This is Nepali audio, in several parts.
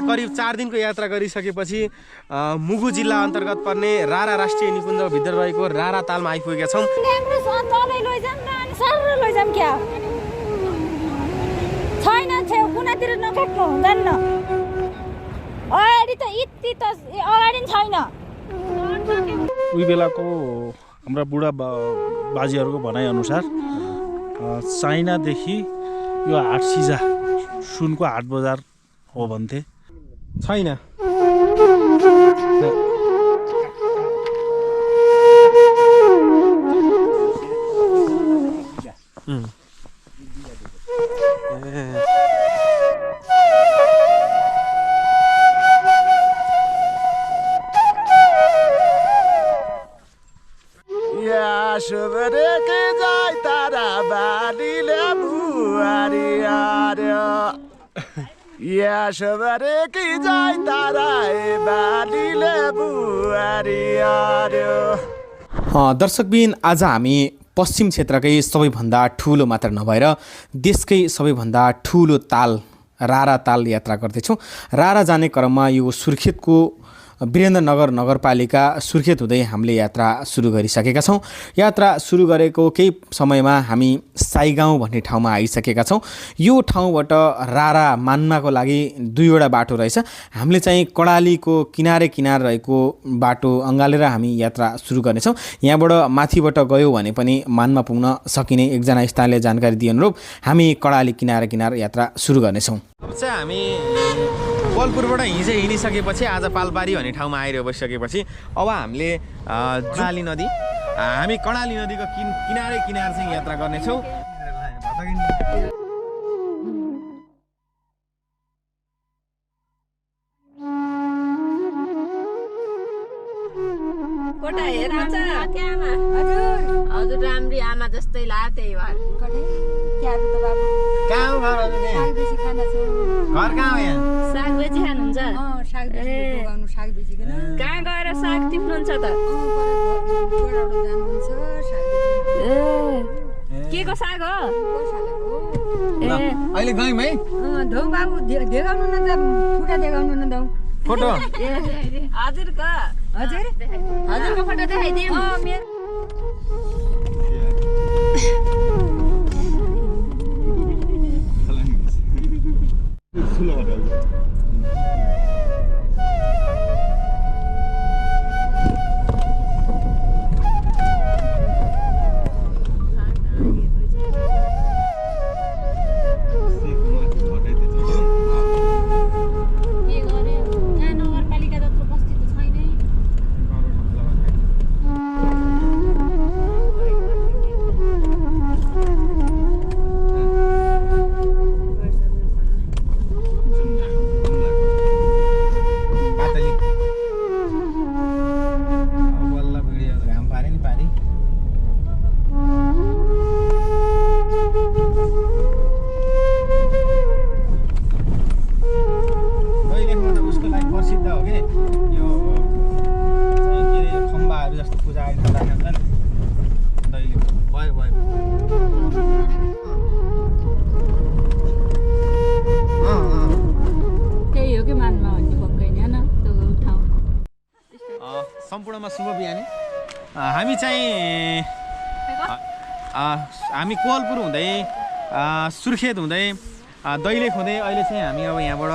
करिब 4 दिनको यात्रा गरिसकेपछि मुगु जिल्ला अन्तर्गत पर्ने रारा राष्ट्रिय निकुञ्ज भित्र रहेको रारा तालमा आइपुगेका छौँ। छैन छेउ कुनातिर नकाट्नु हुँदैन अगाडि त यति त अगाडि छैन। उही बेलाको हाम्रा बुढा बाजेहरूको भनाइअनुसार चाइनादेखि यो हाट सिजा सुनको हाट बजार हो भन्थे। छैन दर्शकबिन आज हामी पश्चिम क्षेत्रकै सबैभन्दा ठुलो मात्र नभएर देशकै सबैभन्दा ठुलो ताल रारा ताल यात्रा गर्दैछौँ। रारा जाने क्रममा यो सुर्खेतको वीरेन्द्रनगर नगरपालिका सुर्खेत हुँदै हामीले यात्रा सुरु गरिसकेका छौँ। यात्रा सुरु गरेको केही समयमा हामी साईगाउँ भन्ने ठाउँमा आइसकेका छौँ। यो ठाउँबाट रारा मान्माको लागि 2वटा बाटो रहेछ। हामीले चाहिँ कर्णालीको किनारे रहेको बाटो अँगालेर हामी यात्रा सुरु गर्नेछौँ। यहाँबाट माथिबाट गयो भने पनि मानमा पुग्न सकिने एकजना स्थानीयले जानकारी दिए अनुरूप हामी कर्णाली किनारे यात्रा सुरु गर्नेछौँ। अब चाहिँ हामी कोलपुरबाट हिँडिसकेपछि आज पालपारी भन्ने ठाउँमा आएर बसिसकेपछि अब हामीले कर्णाली नदी नदीको किनारे चाहिँ यात्रा गर्नेछौँ। हजुर राम्री आमा जस्तै ला त्यही भएर घर कहाँ हो यहाँ? साग बेची खानुहुन्छ? कहाँ गएर साग टिप्नुहुन्छ त? के को साग हो? अहिले गयौँ है? धौ बाबु देखाउनु न त फुटा देखाउनु न धौ फोटो हजुरको हजुरको फोटो देखाइदिउँ। सम्पूर्णमा शुभ बिहानी। हामी कोलपुर हुँदै सुर्खेत हुँदै दैलेख हुँदै अहिले चाहिँ हामी अब यहाँबाट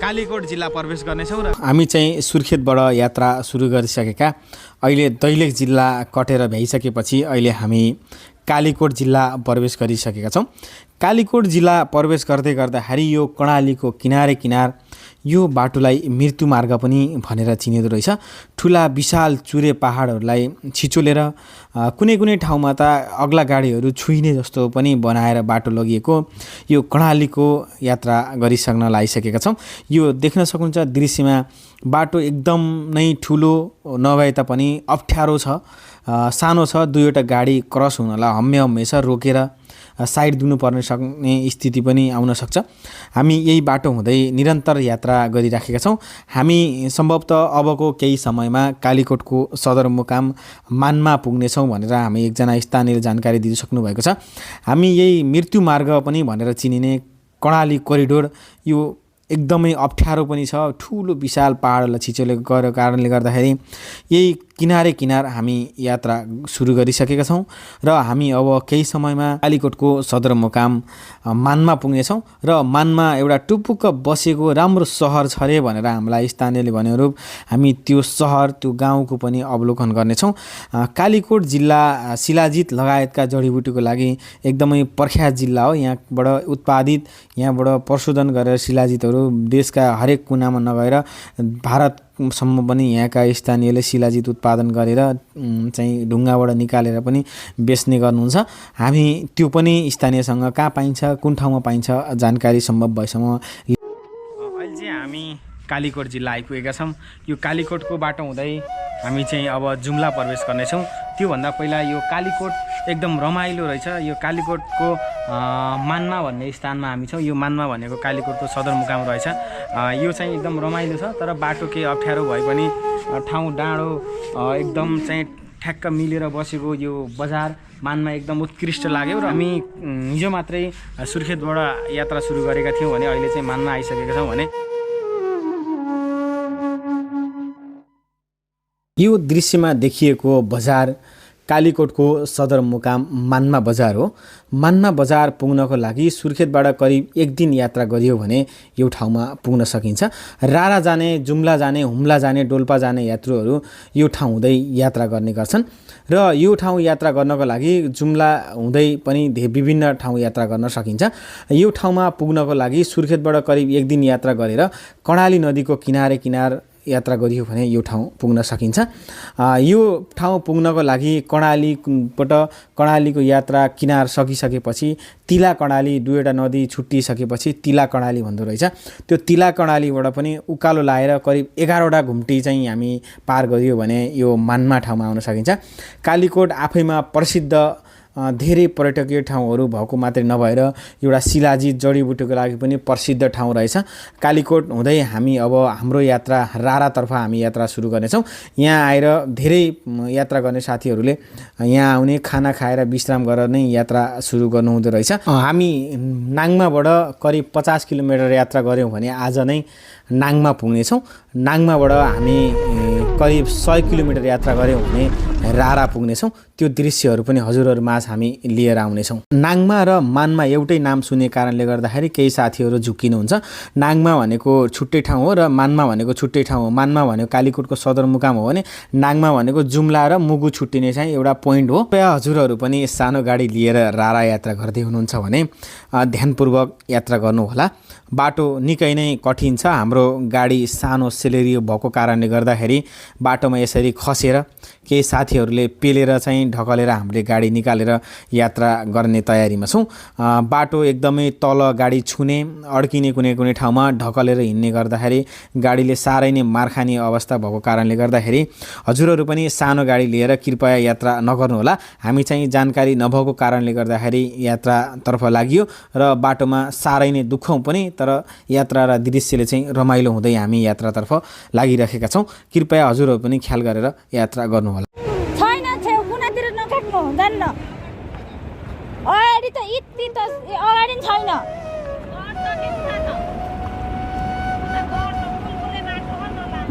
कालीकोट जिल्ला प्रवेश गर्नेछौँ। र हामी चाहिँ सुर्खेतबाट यात्रा सुरु गरिसकेका अहिले दैलेख जिल्ला कटेर भ्याइसकेपछि अहिले हामी कालीकोट जिल्ला प्रवेश गरिसकेका छौँ। कालीकोट जिल्ला प्रवेश गर्दै गर्दाखेरि यो कर्णालीको किनारे यो बाटोलाई मृत्यु मार्ग पनि भनेर चिनिँदो रहेछ। ठुला विशाल चुरे पहाडहरूलाई छिचोलेर कुनै ठाउँमा त अग्ला गाडीहरू छुइने जस्तो पनि बनाएर बाटो लगिएको यो कर्णालीको यात्रा गरिसक्न लागिसकेका छौँ। यो देख्न सक्नुहुन्छ दृश्यमा बाटो एकदम नै ठुलो नभए तापनि अप्ठ्यारो छ, सानो छ। 2वटा गाडी क्रस हुनलाई हम्मे छ, रोकेर साइड दिनुपर्ने सक्ने स्थिति पनि आउन सक्छ। हामी यही बाटो हुँदै निरन्तर यात्रा गरिराखेका छौँ। हामी सम्भवतः अबको केही समयमा कालीकोटको सदरमुकाम मानमा पुग्नेछौँ भनेर हामी एकजना स्थानीयले जानकारी दिइसक्नु भएको छ। हामी यही मृत्यु मार्ग पनि भनेर चिनिने कर्णाली कोरिडोर यो एकदमै अप्ठ्यारो पनि छ। ठुलो विशाल पहाडलाई छिचोले गएको कारणले गर्दाखेरि यही किनारे किनार हामी यात्रा सुरु गरिसकेका छौँ र हामी अब केही समयमा कालीकोटको सदरमुकाम मानमा पुग्नेछौँ र मानमा एउटा टुपुक्क बसेको राम्रो सहर छ रे भनेर हामीलाई स्थानीयले भनेको हामी त्यो सहर त्यो गाउँको पनि अवलोकन गर्नेछौँ। कालीकोट जिल्ला शिलाजित लगायतका जडीबुटीको लागि एकदमै प्रख्यात जिल्ला हो। यहाँबाट उत्पादित यहाँबाट प्रशोधन गरेर शिलाजितहरू देशका हरेक कुनामा नगएर भारतसम्म पनि यहाँका स्थानीयले शिलाजित उत्पादन गरेर चाहिँ ढुङ्गाबाट निकालेर पनि बेच्ने गर्नुहुन्छ। हामी त्यो पनि स्थानीयसँग कहाँ पाइन्छ कुन ठाउँमा पाइन्छ जानकारी सम्भव भएसम्म। अहिले चाहिँ हामी कालीकोट जिल्ला आइपुगेका छौँ। यो कालीकोटको बाटो हुँदै हामी चाहिँ अब जुम्ला प्रवेश गर्नेछौँ। त्योभन्दा पहिला यो कालीकोट एकदम रमाइलो रहेछ। यो कालीकोटको मानमा भन्ने स्थानमा हामी छौँ। यो मानमा भनेको कालीकोटको सदरमुकाम रहेछ। यो चाहिँ एकदम रमाइलो छ, तर बाटो केही अप्ठ्यारो भए पनि ठाउँ डाँडो एकदम चाहिँ ठ्याक्क मिलेर बसेको यो बजार मानमा एकदम उत्कृष्ट लाग्यो। र हामी हिजो मात्रै सुर्खेतबाट यात्रा सुरु गरेका थियौँ भने अहिले चाहिँ मानमा आइसकेका छौँ भने यो दृश्यमा देखिएको बजार कालीकोटको सदरमुकाम मान्मा बजार हो। मान्मा बजार पुग्नको लागि सुर्खेतबाट करिब 1 दिन यात्रा गरियो भने यो ठाउँमा पुग्न सकिन्छ। रारा जाने, जुम्ला जाने, हुम्ला जाने, डोल्पा जाने यात्रुहरू यो ठाउँ हुँदै यात्रा गर्ने गर्छन् र यो ठाउँ यात्रा गर्नको लागि जुम्ला हुँदै पनि विभिन्न ठाउँ यात्रा गर्न सकिन्छ। यो ठाउँमा पुग्नको लागि सुर्खेतबाट करिब 1 दिन यात्रा गरेर कर्णाली नदीको किनारे किनार यात्रा गरियो भने यो ठाउँ पुग्न सकिन्छ। यो ठाउँ पुग्नको लागि कर्णालीको यात्रा किनार सकिसकेपछि तिला कर्णाली दुईवटा नदी छुट्टिसकेपछि तिला कर्णाली भन्दो रहेछ। त्यो तिला कर्णालीबाट पनि उकालो लाएर करिब 11वटा घुम्टी चाहिँ हामी पार गरियो भने यो मान्मा ठाउँमा आउन सकिन्छ। कालीकोट आफैमा प्रसिद्ध धेरै पर्यटकीय ठाउँहरू भएको मात्रै नभएर एउटा शिलाजित जडीबुटीको लागि पनि प्रसिद्ध ठाउँ रहेछ। कालीकोट हुँदै हामी अब हाम्रो यात्रा रारातर्फ हामी यात्रा सुरु गर्नेछौँ। यहाँ आएर धेरै यात्रा गर्ने साथीहरूले यहाँ आउने खाना खाएर विश्राम गरेर नै यात्रा सुरु गर्नुहुँदो रहेछ। हामी नाङमाबाट करिब 50 किलोमिटर यात्रा गऱ्यौँ भने आज नै नाङमा पुग्नेछौँ। नाङमाबाट हामी करिब 100 किलोमिटर यात्रा गऱ्यौँ भने रारा पुग्नेछौँ। त्यो दृश्यहरू पनि हजुरहरूमाझ हामी लिएर आउनेछौँ। नाङमा र मानमा एउटै नाम सुने कारणले गर्दाखेरि केही साथीहरू झुक्किनुहुन्छ। नाङमा भनेको छुट्टै ठाउँ हो र मानमा भनेको छुट्टै ठाउँ हो। मानमा भनेको कालीकोटको सदरमुकाम हो भने नाङमा भनेको जुम्ला र मुगु छुट्टिने चाहिँ एउटा पोइन्ट हो। हजुरहरू पनि सानो गाडी लिएर रारा यात्रा गर्दै हुनुहुन्छ भने ध्यानपूर्वक यात्रा गर्नुहोला। बाटो निकै नै कठिन छ। हाम्रो गाडी सानो सेलेरियो भएको कारणले गर्दाखेरि बाटोमा यसरी खसेर केही साथीहरूले पेलेर चाहिँ ढकलेर हामीले गाडी निकालेर यात्रा गर्ने तयारीमा छौँ। बाटो एकदमै तल गाडी छुने अड्किने कुनै ठाउँमा ढकलेर हिँड्ने गर्दाखेरि गाडीले साह्रै नै मार खाने अवस्था भएको कारणले गर्दाखेरि हजुरहरू पनि सानो गाडी लिएर कृपया यात्रा नगर्नुहोला। हामी चाहिँ जानकारी नभएको कारणले गर्दाखेरि यात्रातर्फ लाग्यो र बाटोमा साह्रै नै दुःखौँ पनि, तर यात्रा र दृश्यले चाहिँ रमाइलो हुँदै हामी यात्रातर्फ लागिरहेका छौँ। कृपया हजुरहरू पनि ख्याल गरेर यात्रा गर्नुहोला। छैन छेउ कुनातिर नकाट्नु हुँदैन। अगाडि त यति त अगाडि छैन।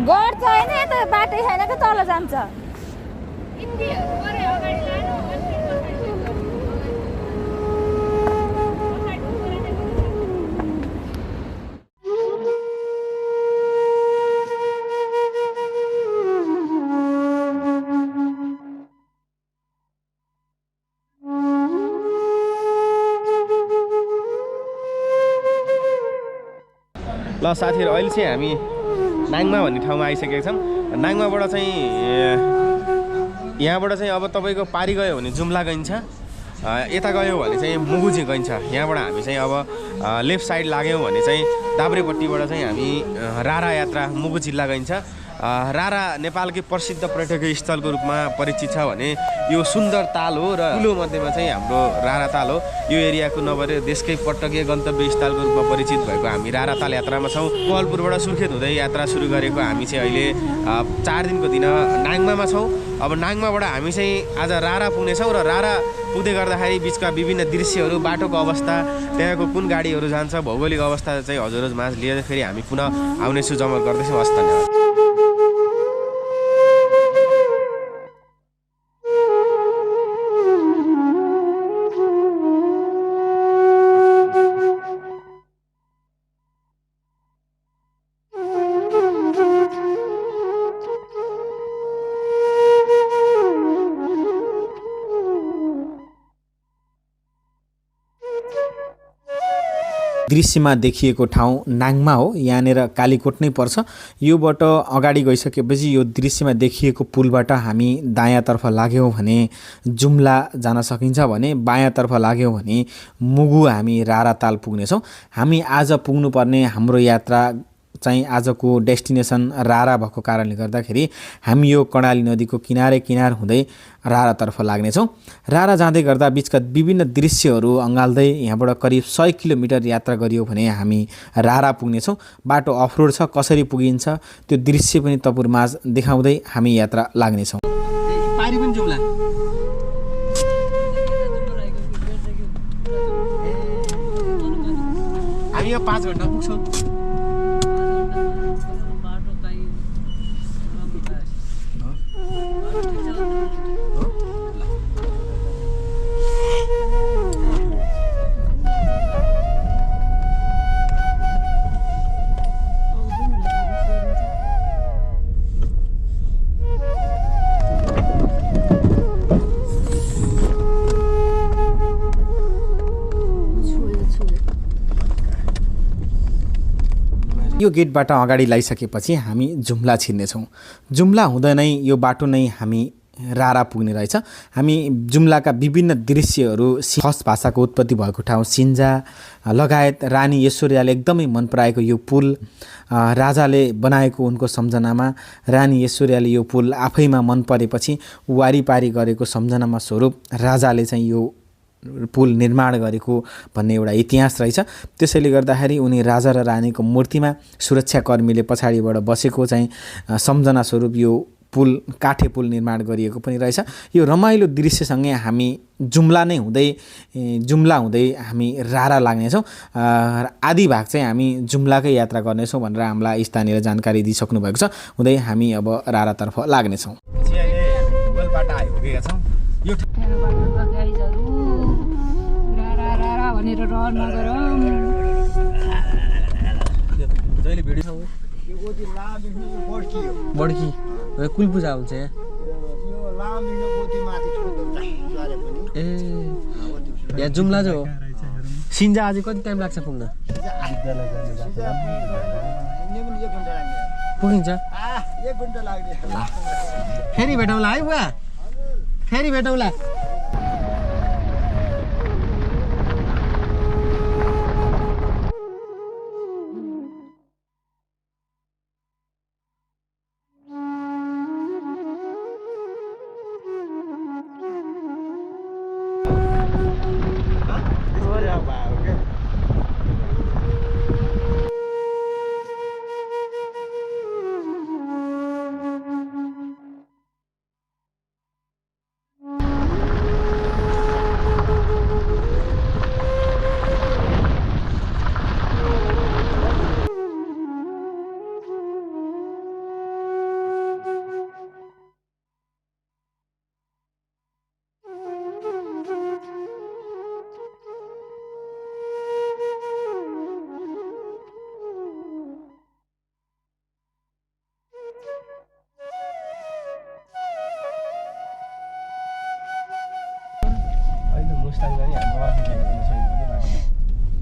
गड छैन, यता बाटै छैन कि तल जान्छ। ल साथीहरू, अहिले चाहिँ हामी नाङमा भन्ने ठाउँमा आइसकेका छौँ। नाङमाबाट चाहिँ यहाँबाट चाहिँ अब तपाईँको पारी गयो भने जुम्ला गइन्छ, यता गयो भने चाहिँ मुगुजी गइन्छ। यहाँबाट हामी चाहिँ अब लेफ्ट साइड लाग्यौँ भने चाहिँ दाब्रेपट्टिबाट चाहिँ हामी रारा यात्रा मुगु जिल्ला गइन्छ। रारा नेपालकै प्रसिद्ध पर्यटकीय स्थलको रूपमा परिचित छ भने यो सुन्दर ताल हो र ठुलो मध्येमा चाहिँ हाम्रो रारा ताल हो। यो एरियाको नभएर देशकै पर्यटकीय गन्तव्य स्थलको रूपमा परिचित भएको हामी रारा ताल यात्रामा छौँ। कोहलपुरबाट सुर्खेत हुँदै यात्रा सुरु गरेको हामी चाहिँ अहिले 4 दिनको दिन नाङमामा छौँ। अब नाङमाबाट हामी चाहिँ आज रारा पुग्नेछौँ र रारा पुग्दै गर्दाखेरि बिचका विभिन्न दृश्यहरू, बाटोको अवस्था, त्यहाँको कुन गाडीहरू जान्छ, भौगोलिक अवस्था चाहिँ हजुरहरूमाझ लिँदाखेरि हामी पुनः आउनेछु, जमल गर्दैछौँ। हस्, धन्यवाद। दृश्यमा देखिएको ठाउँ नाङमा हो, यहाँनिर कालीकोट नै पर्छ। योबाट अगाडि गइसकेपछि यो दृश्यमा देखिएको पुलबाट हामी दायाँतर्फ लाग्यौँ भने जुम्ला जान सकिन्छ भने बायाँतर्फ लाग्यौँ भने मुगु हामी राराताल पुग्नेछौँ। हामी आज पुग्नुपर्ने हाम्रो यात्रा चाहिँ आजको डेस्टिनेसन रारा भएको कारणले गर्दाखेरि हामी यो कर्णाली नदीको किनार हुँदै रारातर्फ लाग्नेछौँ। रारा जाँदै गर्दा बिचका विभिन्न दृश्यहरू अँगाल्दै यहाँबाट करिब 100 किलोमिटर यात्रा गरियो भने हामी रारा पुग्नेछौँ। बाटो अफरोड छ, कसरी पुगिन्छ त्यो दृश्य पनि तपाईँहरूमाझ देखाउँदै हामी यात्रा लाग्नेछौँ। पारी पनि जुम्ला हामी यहाँ 5 घन्टा पुग्छौँ। यो गेटबाट अगाडि लगाइसकेपछि हामी जुम्ला छिर्नेछौँ। जुम्ला हुँदै नै यो बाटो नै हामी रारा पुग्ने रहेछ। हामी जुम्लाका विभिन्न दृश्यहरू, खस भाषाको उत्पत्ति भएको ठाउँ सिन्जा लगायत रानी ऐश्वर्याले एकदमै मन पराएको यो पुल, राजाले बनाएको उनको सम्झनामा रानी ऐश्वर्याले यो पुल आफैमा मन परेपछि वारिपारी गरेको सम्झनामा स्वरूप राजाले चाहिँ यो पुल निर्माण गरेको भन्ने एउटा इतिहास रहेछ। त्यसैले गर्दाखेरि उनी राजा र रानीको मूर्तिमा सुरक्षाकर्मीले पछाडिबाट बसेको चाहिँ सम्झना स्वरूप यो पुल, काठे पुल निर्माण गरिएको पनि रहेछ। यो रमाइलो दृश्यसँगै हामी जुम्ला हुँदै हामी रारा लाग्नेछौँ। आधी भाग चाहिँ हामी जुम्लाकै यात्रा गर्नेछौँ भनेर हामीलाई स्थानीयले जानकारी दिइसक्नु भएको छ। हुँदै हामी अब रारातर्फ लाग्नेछौँ। भनेर रहर नगरौँ। जहिले भिडियो बड्की कुल पूजा हुन्छ यहाँ। ए यहाँ जुम्ला जो हो। सिन्जा अझै कति टाइम लाग्छ पुग्न? पुगिन्छ? 1 घन्टा लाग्छ। फेरि भेटौँला है बुवा, फेरि भेटौँला।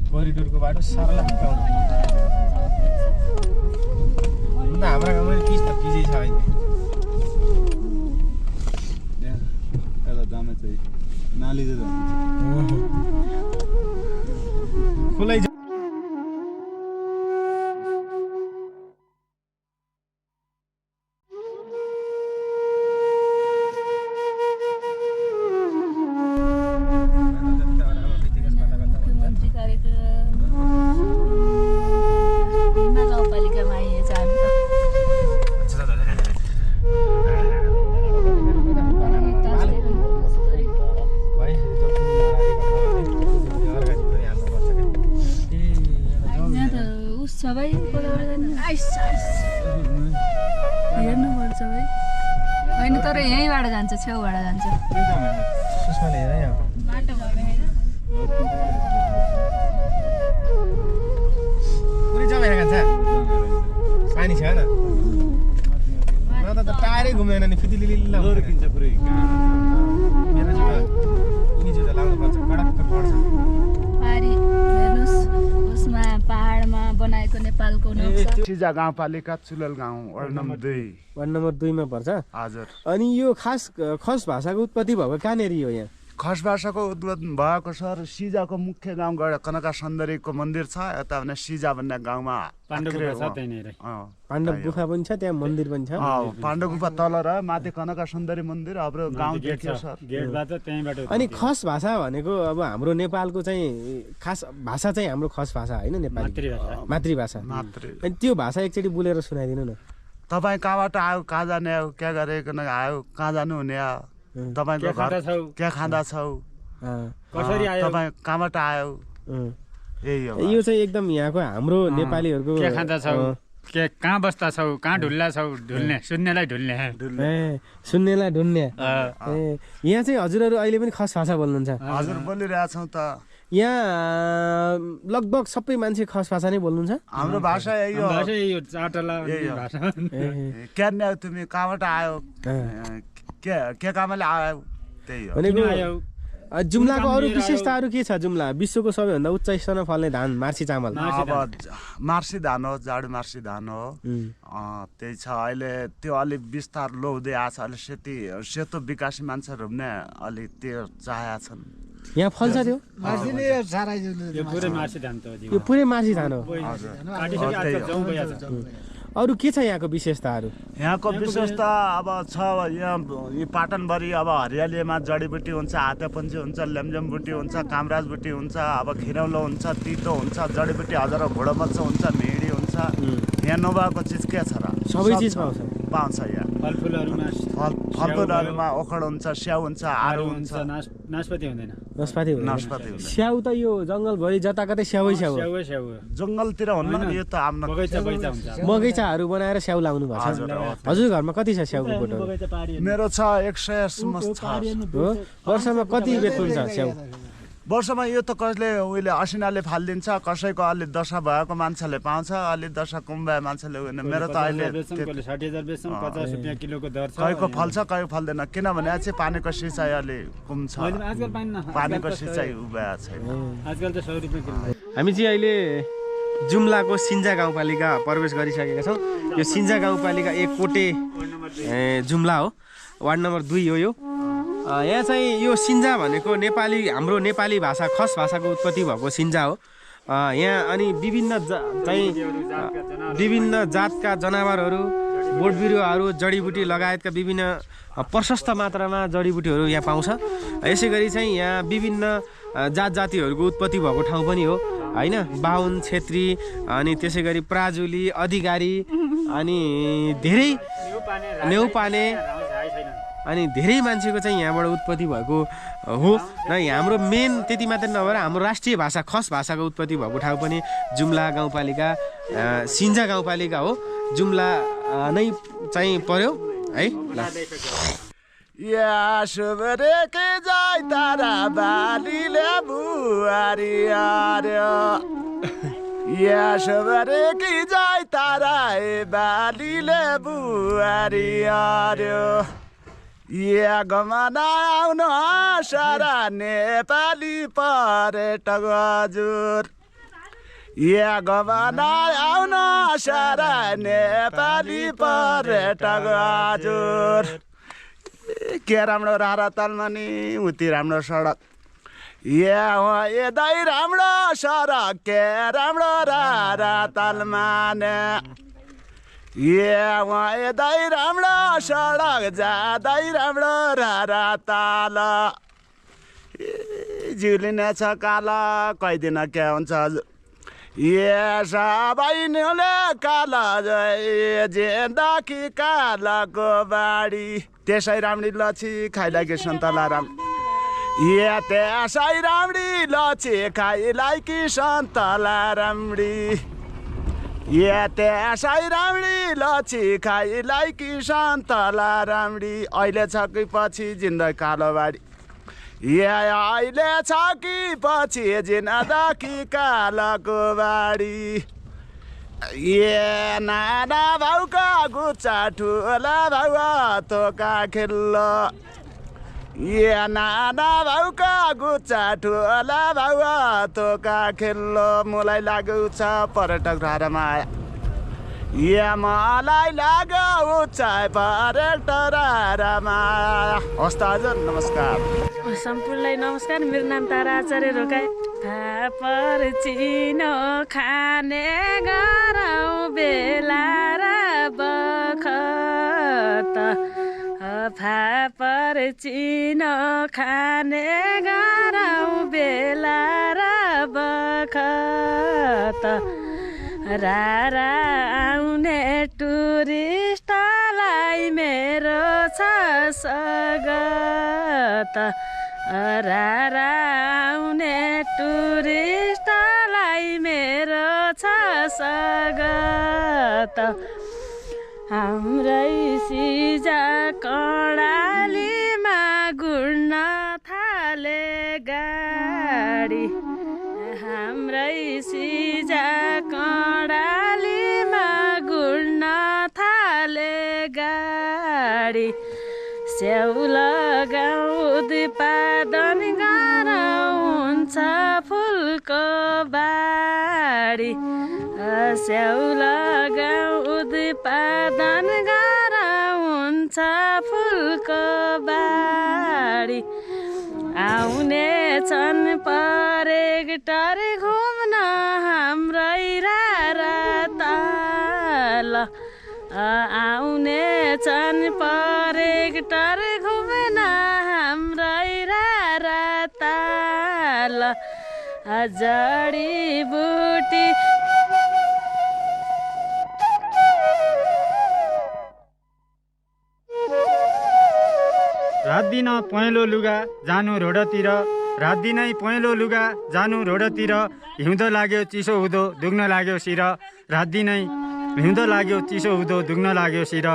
कोरिडोरको बाटो सरल पाउनु अन्त हाम्रो गाउँमा पिच त पिचै छ अहिले। यता जान चाहिँ नाली खुलै भाइ कोलाबाट जाने हेर्नुपर्छ भाइ होइन तर यहीँबाट जान्छ छेउबाट जान्छ सुषमाले हेर यहाँ पुरै जम्मा हेरेको छ पानी छ न टायरै घुमेन नि फिटिलिलिल्ला किन्छ पुरै मेरो जुत्ता यिनी जुत्ता लाउनुपर्छ कडक्क पर्छ पारी हेर्नुहोस् उसमा पहाडमा बनाएको नेपालको नक्सा सिजा गाउँपालिका चुलल गाउँ वार्ड नम्बर 2 वार्ड नम्बर 2 मा पर्छ हजुर अनि यो खस भाषाको उत्पत्ति भएको कहाँनिर हो यहाँ खस भाषाको उद्गम भएको सर सिजाको मुख्य गाउँ गएर कनका सुन्दरीको मन्दिर छ यता भने सिजा भन्ने गाउँमा पाण्डव गुफा पनि छ त्यहाँ मन्दिर पनि छ पाण्डव गुफा तल र माथि कनका सुन्दरी मन्दिर हाम्रो गाउँ देखियो सर अनि खस भाषा भनेको अब हाम्रो नेपालको चाहिँ खास भाषा चाहिँ हाम्रो खस भाषा होइन नेपाली मातृभाषा अनि त्यो भाषा एकचोटि बोलेर सुनाइदिनु न तपाईँ कहाँबाट आयो कहाँ जाने हो क्या गरेकन आयो कहाँ जानु हुने तपाईँको घर के खाँदा छौ कसरी आयो तपाईँ कहाँबाट आयो यही हो यो चाहिँ एकदम यहाँको हाम्रो नेपालीहरूको के खाँदा छौ के कहाँ बस्दा छौ कहाँ ढुल्ला छौ ढुल्ने सुन्नेलाई ढुल्ने सुन्नेलाई ढुल्ने यहाँ चाहिँ हजुरहरू अहिले पनि खस भाषा बोल्नुहुन्छ हजुर बोलिरहेछौँ त यहाँ लगभग सबै मान्छे खस भाषा नै बोल्नुहुन्छ हाम्रो भाषा यही हो क्या न्याउ तिमी कहाँबाट आयो के कामले आयो त्यही हो भनेको जुम्लाको अरू विशेषताहरू के छ जुम्ला विश्वको सबैभन्दा उच्च स्तरमा फल्ने धान मार्सी चामल अब मार्सी धान हो जाडो मार्सी धान हो त्यही छ अहिले त्यो अलिक विस्तार लोहुँदै आएको छ अहिले सेतो विकासी मान्छेहरू पनि अलिक त्यो चाहेका छन् यहाँ फल्छ त्यो यो पुरै मार्सी धान हो अरू के छ यहाँको विशेषताहरू यहाँको विशेषता अब छ यहाँ पाटनभरि अब हरियालीमा जडीबुटी हुन्छ हातेपन्जी हुन्छ लेम्जमबुटी हुन्छ कामराजबुटी हुन्छ अब खिरौलो हुन्छ तितो हुन्छ जडीबुटी हजारौँ घोडमच्छ हुन्छ भिडी हुन्छ यहाँ नभएको चिज के छ र सबै चिज पाउँछ यहाँ फलफुलहरूमा ओखर हुन्छ स्याउ हुन्छ आरु हुन्छ नास्पाती हुँदैन नास्पाती स्याउ त यो जङ्गलभरि जताकतै स्याउै स्याउ जङ्गलतिर हुन्न यो त हाम्रो बगैँचाहरू बनाएर स्याउ लाउनु भएको छ हजुर घरमा कति छ स्याउको बोटहरू मेरो छ 100 सम्म छ हो वर्षमा कति बेच्नुहुन्छ स्याउ वर्षमा यो त कसले उहिले असिनाले फालिदिन्छ कसैको अलि दशा भएको मान्छेले पाउँछ अलि दशा कुम्बा मान्छेले मेरो त अहिले 60,000 बेच्छौँ 50 रुपैयाँ किलोको दर छ कहीको फल्छ कहीको फल्दैन किनभने चाहिँ पानीको सिँचाइ अलि कम छ पानीको सिँचाइ उभ्या छैन आजकल त 100 रुपैयाँ किलो हामी चाहिँ अहिले जुम्लाको सिन्जा गाउँपालिका प्रवेश गरिसकेका छौँ यो सिन्जा गाउँपालिका 1 कोटे जुम्ला हो वार्ड नम्बर 2 हो यो यहाँ चाहिँ यो सिन्जा भनेको हाम्रो नेपाली भाषा खस भाषाको उत्पत्ति भएको सिन्जा हो यहाँ अनि विभिन्न जातका जनावरहरू बोट बिरुवाहरू जडीबुटी लगायतका विभिन्न प्रशस्त मात्रामा जडीबुटीहरू यहाँ पाउँछ यसै गरी चाहिँ यहाँ विभिन्न जात जातिहरूको उत्पत्ति भएको ठाउँ पनि हो होइन बाहुन छेत्री अनि त्यसै गरी प्राजुली अधिकारी अनि धेरै नेउपाने अनि धेरै मान्छेको चाहिँ यहाँबाट उत्पत्ति भएको हो र हाम्रो मेन त्यति मात्र नभएर हाम्रो राष्ट्रिय भाषा खस भाषाको उत्पत्ति भएको ठाउँ पनि जुम्ला गाउँपालिका सिन्जा गाउँपालिका हो जुम्ला नै चाहिँ पर्यो है ल या सुबरे के जाय तारा बालीले बुहारी आर्यो या सुबरे के जाय तारा बालीले बुहारी आर्यो या गमना आउन सारा नेपाली पर्यटक हजुर या गमना आउन सारा नेपाली पर्यटक हजुर के राम्रो रारा तालमा नि उति राम्रो सडक या यदै राम्रो सडक के राम्रो रारा तालमा ने यदै राम्रो सडक जाँदै राम्रो रारा ताल जिउलिने छ काला कैदिन के हुन्छ सबैले काला जेन्दाकी कालाको बाडी त्यसै राम्री लछि खाइलाकी सन्तला राम त्यसै राम्री लछि खाइलाकी सन्तला राम्री या त्यसै राम्री लछि खाइलाई किसान तला राम्री अहिले छ कि पछि जिन्दा कालो बारी या अहिले छ कि पछि जिन्दाकी कालोको बारी ए नाना भाउका गुच्चा ठुला भाउ तोका खेल्लो ए नाना भाउका गुच्चा ठुला भाउ तोका खेल्लो मलाई लाग्यो छ पर्यटक माया ए मलाई लाग्यो छ पर्यटक माया हस् त हजुर नमस्कार सम्पूर्णलाई नमस्कार। मेरो नाम तारा आचार्य रोकाई। फापर चिनो खाने गरौँ बेला र बखत फापर चिनो खाने गरौँ बेला र बखत रारा आउने टुरिस्टलाई मेरो छ स्वागत रारा आउने टुरिस्टलाई मेरो छ स्वागत हाम्रै सिजा कडालीमा गुड्न थाले गाडी हाम्रै सिजा कडालीमा गुड्न थाले गाडी स्याउ लगाउँ उत्पादन गरौँ हुन्छ फुलको बाडी स्याउ लगाउँ उत्पादन गरौँ हुन्छ फुलको बाडी आउने छन् पर्यटक घुम्न हाम्रै रारा ताल आउने छन् पर्यटक घुम्न हाम्रै रारा ताल जडीबुटी रात दिन पहेँलो लुगा जानु रोडतिर रात दिनै पहेँलो लुगा जानु रोडतिर हिउँदो लाग्यो चिसो हुँदो दुख्न लाग्यो शिर रात दिनै हिउँदो लाग्यो चिसो हुँदो दुख्न लाग्यो शिर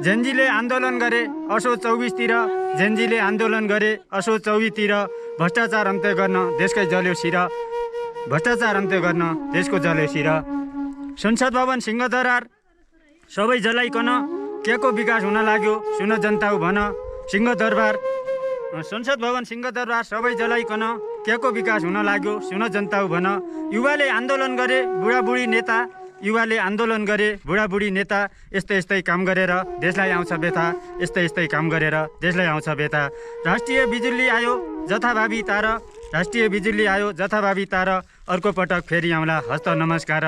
जेन्जीले आन्दोलन गरे असो 24 जेन्जीले आन्दोलन गरे असो 24 भ्रष्टाचार अन्त्य गर्न देशकै जल्यो शिर भ्रष्टाचार अन्त्य गर्न देशको जल्यो शिर संसद भवन सिंहदरबार सबै जलाइकन के को विकास हुन लाग्यो सुन जनता भन सिंहदरबार संसद भवन सिंहदरबार सबै जलाइकन के को विकास हुन लाग्यो सुन जनता भन युवाले आन्दोलन गरे बुढाबुढी नेता युवाले आन्दोलन गरे बुढाबुढी नेता यस्तै यस्तै काम गरेर देशलाई आउँछ व्यथा यस्तै यस्तै काम गरेर देशलाई आउँछ व्यथा राष्ट्रिय बिजुली आयो जथाभावी तार राष्ट्रिय बिजुली आयो जथाभावी तार अर्को पटक फेरि आउँला हस्त नमस्कार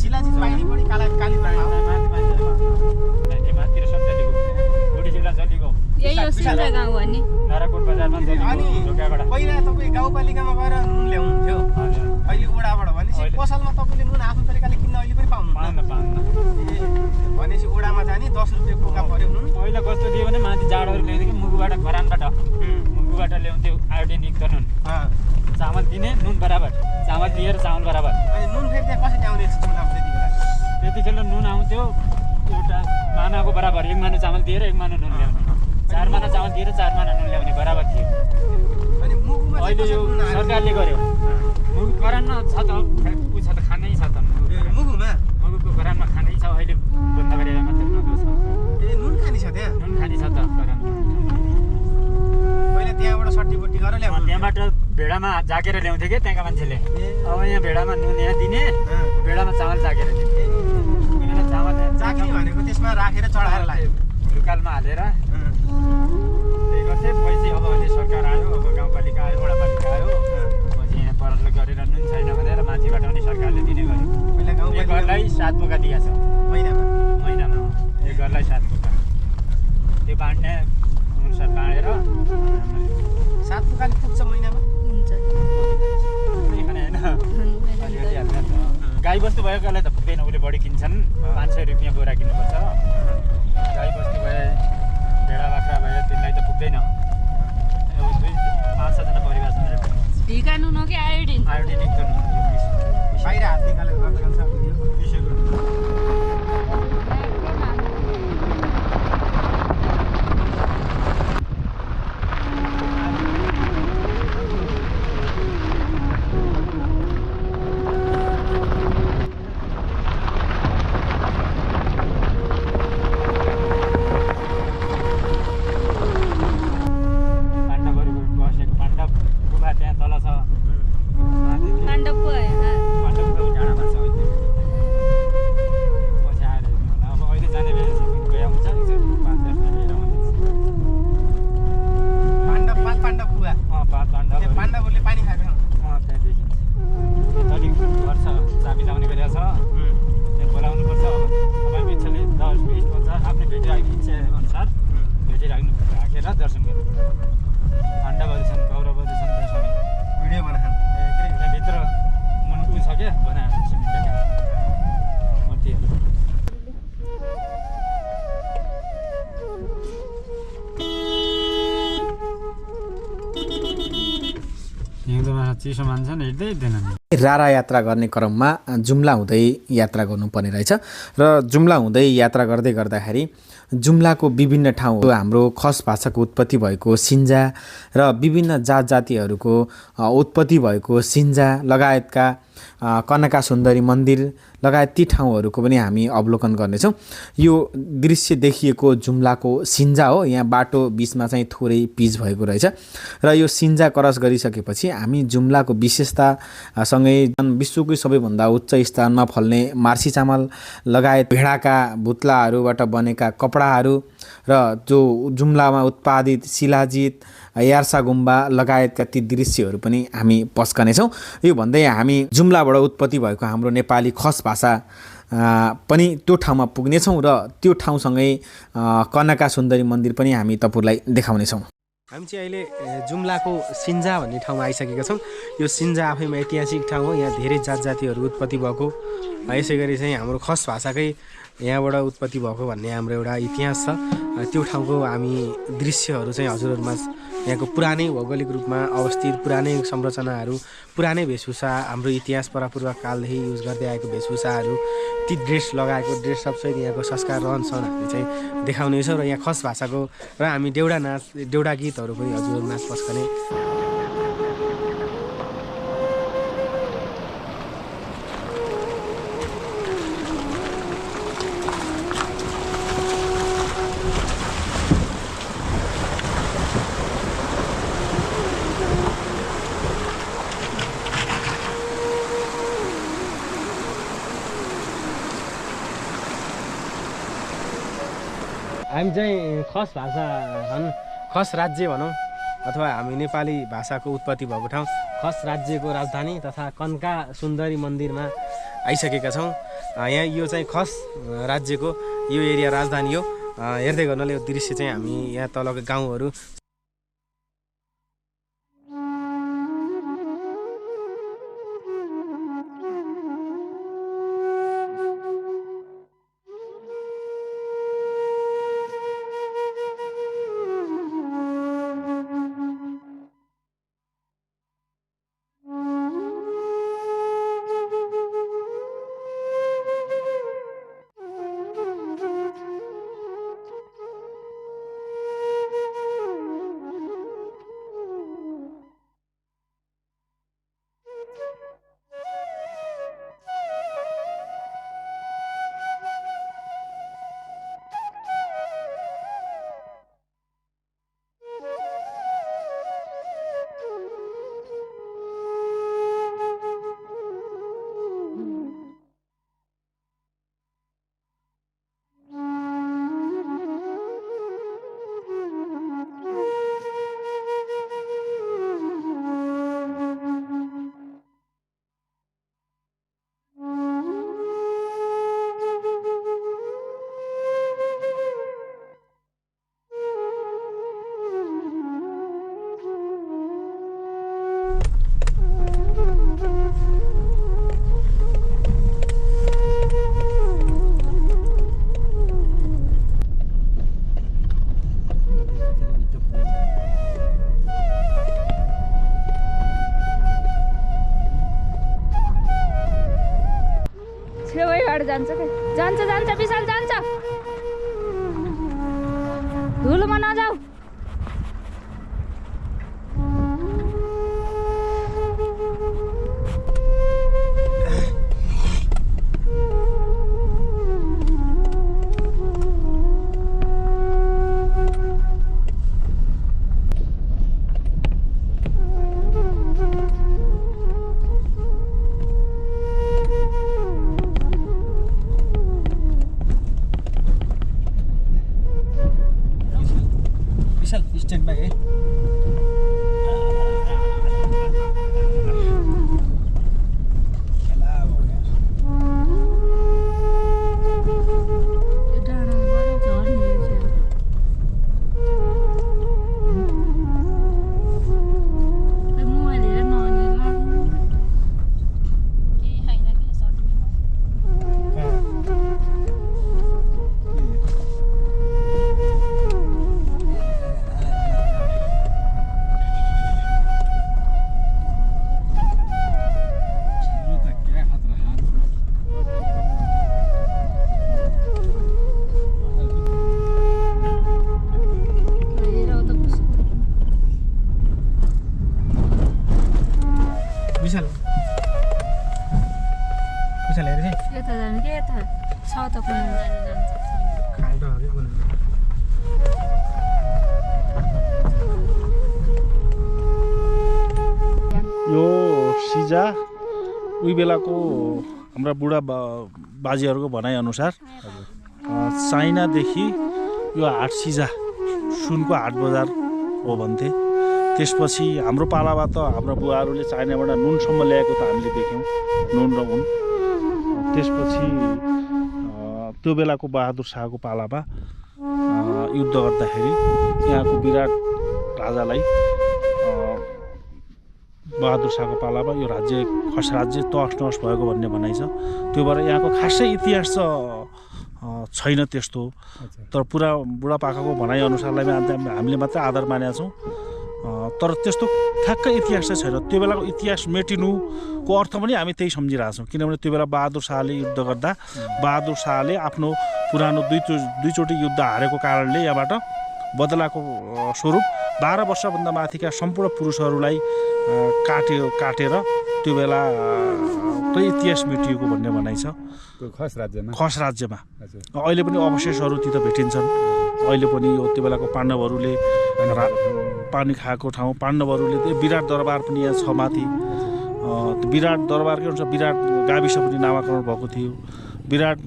शिला गाउँपालिकामा गएर नुन ल्याउनुहुन्थ्यो अहिले ओडाबाट भनेपछि पसलमा तपाईँले नुन आफ्नो तरिकाले किन्न अहिले पनि पाउनु भनेपछि ओडामा जाने 10 रुपियाँ पोका पर्यो नुन पहिला कस्तो थियो भने माथि जाडोहरू ल्याउँथ्यो कि मुगुबाट खरानबाट मुगुबाट ल्याउँथ्यो आयोडिन युक्त नुन चामल दिने नुन बराबर चामल दिएर चामल बराबर अनि नुन फेरि त्यहाँ कसरी आउने चुनाव त्यतिखेर नुन आउँथ्यो एउटा मानाको बराबर 1 माना चामल दिएर 1 माना नुन ल्याउने 4 माना चामल दिएर 4 माना नुन ल्याउने बराबर थियो अनि मुगुमा अहिले यो सरकारले गर्यो मुगु करानमा छ त उ छ त खानै छ त मुगुमा मुगुको करानमा खानै छ अहिले बन्द गरेर मात्र मुगु छ नुन खानी छ त्यहाँ नुन खानी छ त करानमा पहिला त्यहाँबाट सट्टीपट्टि गरेर ल्याउनु त्यहाँबाट भेडामा जाकेर ल्याउँथ्यो कि त्यहाँका मान्छेले अब यहाँ भेडामा नुन यहाँ दिने भेडामा चामल जाकेर दिने चामल जाकिने भनेको त्यसमा राखेर चढाएर लाग्यो ढुकालमा हालेर त्यही गर्थ्यो पछि अब अहिले सरकार आयो अब गाउँपालिका आयो वडापालिका आयो पछि यहाँ परल गरेर नुन छैन भनेर माथिबाट पनि सरकारले दिने गर्यो पहिला एक घरलाई 7 पोका दिएको छ महिनामा एक घरलाई 7 पोका त्यो बाँड्ने अनुसार बाँडेर 7 पोकाले पुग्छ महिनामा हुन्छ गाई बस्तु भएकोलाई त पुग्दैन उसले बढी किन्छन् 500 रुपियाँ बोरा किन्नुपर्छ गाई बस्तु भए भेडा बाख्रा भए तिनलाई त पुग्दैन 5-6 जना परिवारसँग ढिका नुन हो कि आयोडिन आयोडिन युक्त नुन बाहिर हात निकालेर गर्दा जान्छ चिसो मान्छन् हिँड्दै हिँड्दैनन् रारा यात्रा गर्ने क्रममा जुम्ला हुँदै यात्रा गर्नुपर्ने रहेछ र जुम्ला हुँदै यात्रा गर्दै गर्दाखेरि जुम्लाको विभिन्न ठाउँहरू हाम्रो खस भाषाको उत्पत्ति भएको सिन्जा र विभिन्न जात जातिहरूको उत्पत्ति भएको सिन्जा लगायतका कनका सुन्दरी मन्दिर लगायत ती ठाउँहरूको पनि हामी अवलोकन गर्नेछौँ। यो दृश्य देखिएको जुम्लाको सिन्जा हो। यहाँ बाटो बिचमा चाहिँ थोरै पिच भएको रहेछ र यो सिन्जा क्रस गरिसकेपछि हामी जुम्लाको विशेषतासँगै विश्वकै सबैभन्दा उच्च स्थानमा फल्ने मार्सी चामल लगायत भेडाका भुत्लाहरूबाट बनेका कपडाहरू र जो जुम्लामा उत्पादित शिलाजित यार्सा गुम्बा लगायतका ती दृश्यहरू पनि हामी पस्कनेछौँ। यो भन्दै हामी जुम्लाबाट उत्पत्ति भएको हाम्रो नेपाली खस भाषा पनि त्यो ठाउँमा पुग्नेछौँ र त्यो ठाउँसँगै कनका सुन्दरी मन्दिर पनि हामी तपाईँलाई देखाउनेछौँ। हामी चाहिँ अहिले जुम्लाको सिन्जा भन्ने ठाउँमा आइसकेका छौँ। यो सिन्जा आफैमा ऐतिहासिक ठाउँ हो। यहाँ धेरै जात जातिहरू उत्पत्ति भएको, यसै गरी चाहिँ हाम्रो खस भाषाकै यहाँबाट उत्पत्ति भएको भन्ने हाम्रो एउटा इतिहास छ। त्यो ठाउँको हामी दृश्यहरू चाहिँ हजुरहरूमा यहाँको पुरानै भौगोलिक रूपमा अवस्थित पुरानै संरचनाहरू, पुरानै वेशभूषा, हाम्रो इतिहास परापूर्व कालदेखि युज गर्दै आएको वेशभूषाहरू, ती ड्रेस लगाएको ड्रेस सबसहित यहाँको संस्कार रहन सहन हामी चाहिँ देखाउनेछौँ र यहाँ खस भाषाको र हामी देउडा नाच देउडा गीतहरू पनि हजुरहरूमा पस्कने। हामी चाहिँ खस भाषा छन्, खस राज्य भनौँ अथवा हामी नेपाली भाषाको उत्पत्ति भएको ठाउँ खस राज्यको राजधानी तथा कनका सुन्दरी मन्दिरमा आइसकेका छौँ। यहाँ यो चाहिँ खस राज्यको यो एरिया राजधानी हो। हेर्दै गर्नाले यो दृश्य चाहिँ हामी यहाँ तलको गाउँहरू जान्छ के जान्छ विशाल जान्छ धुलोमा नजाऊ स्ट्यान्ड बाई है यो सिजा उही बेलाको हाम्रा बुढा बाजेहरूको भनाइअनुसार चाइनादेखि यो हाट सिजा सुनको हाट बजार हो भन्थे। त्यसपछि हाम्रो पालामा त हाम्रो बुवाहरूले चाइनाबाट नुनसम्म ल्याएको त हामीले देख्यौँ, नुन र उन। त्यसपछि त्यो बेलाको बहादुर शाहको पालामा युद्ध गर्दाखेरि यहाँको विराट राजालाई बहादुर शाहको पालामा यो राज्य खस राज्य तहस नहस भएको भन्ने भनाइ छ। त्यो भएर यहाँको खासै इतिहास छैन त्यस्तो, तर पुरा बुढापाकाको भनाइअनुसारलाई हामीले मात्रै आधार मानेका छौँ। तर त्यस्तो ठ्याक्कै इतिहास चाहिँ छैन। त्यो बेलाको इतिहास मेटिनुको अर्थ पनि हामी त्यही सम्झिरहेको छौँ, किनभने त्यो बेला बहादुर शाहले युद्ध गर्दा बहादुर शाहले आफ्नो पुरानो दुईचोटि युद्ध हारेको कारणले यहाँबाट बदलाको स्वरूप 12 वर्षभन्दा माथिका सम्पूर्ण पुरुषहरूलाई काटेर त्यो बेला इतिहास मेटिएको भन्ने भनाइ छ खस राज्यमा। अहिले पनि अवशेषहरू ती त भेटिन्छन्। अहिले पनि यो त्यो बेलाको पाण्डवहरूले पानी खाएको ठाउँ, पाण्डवहरूले त्यो विराट दरबार पनि यहाँ छ माथि। विराट दरबार के भन्छ, विराट गाविस पनि नामाकरण भएको थियो। विराट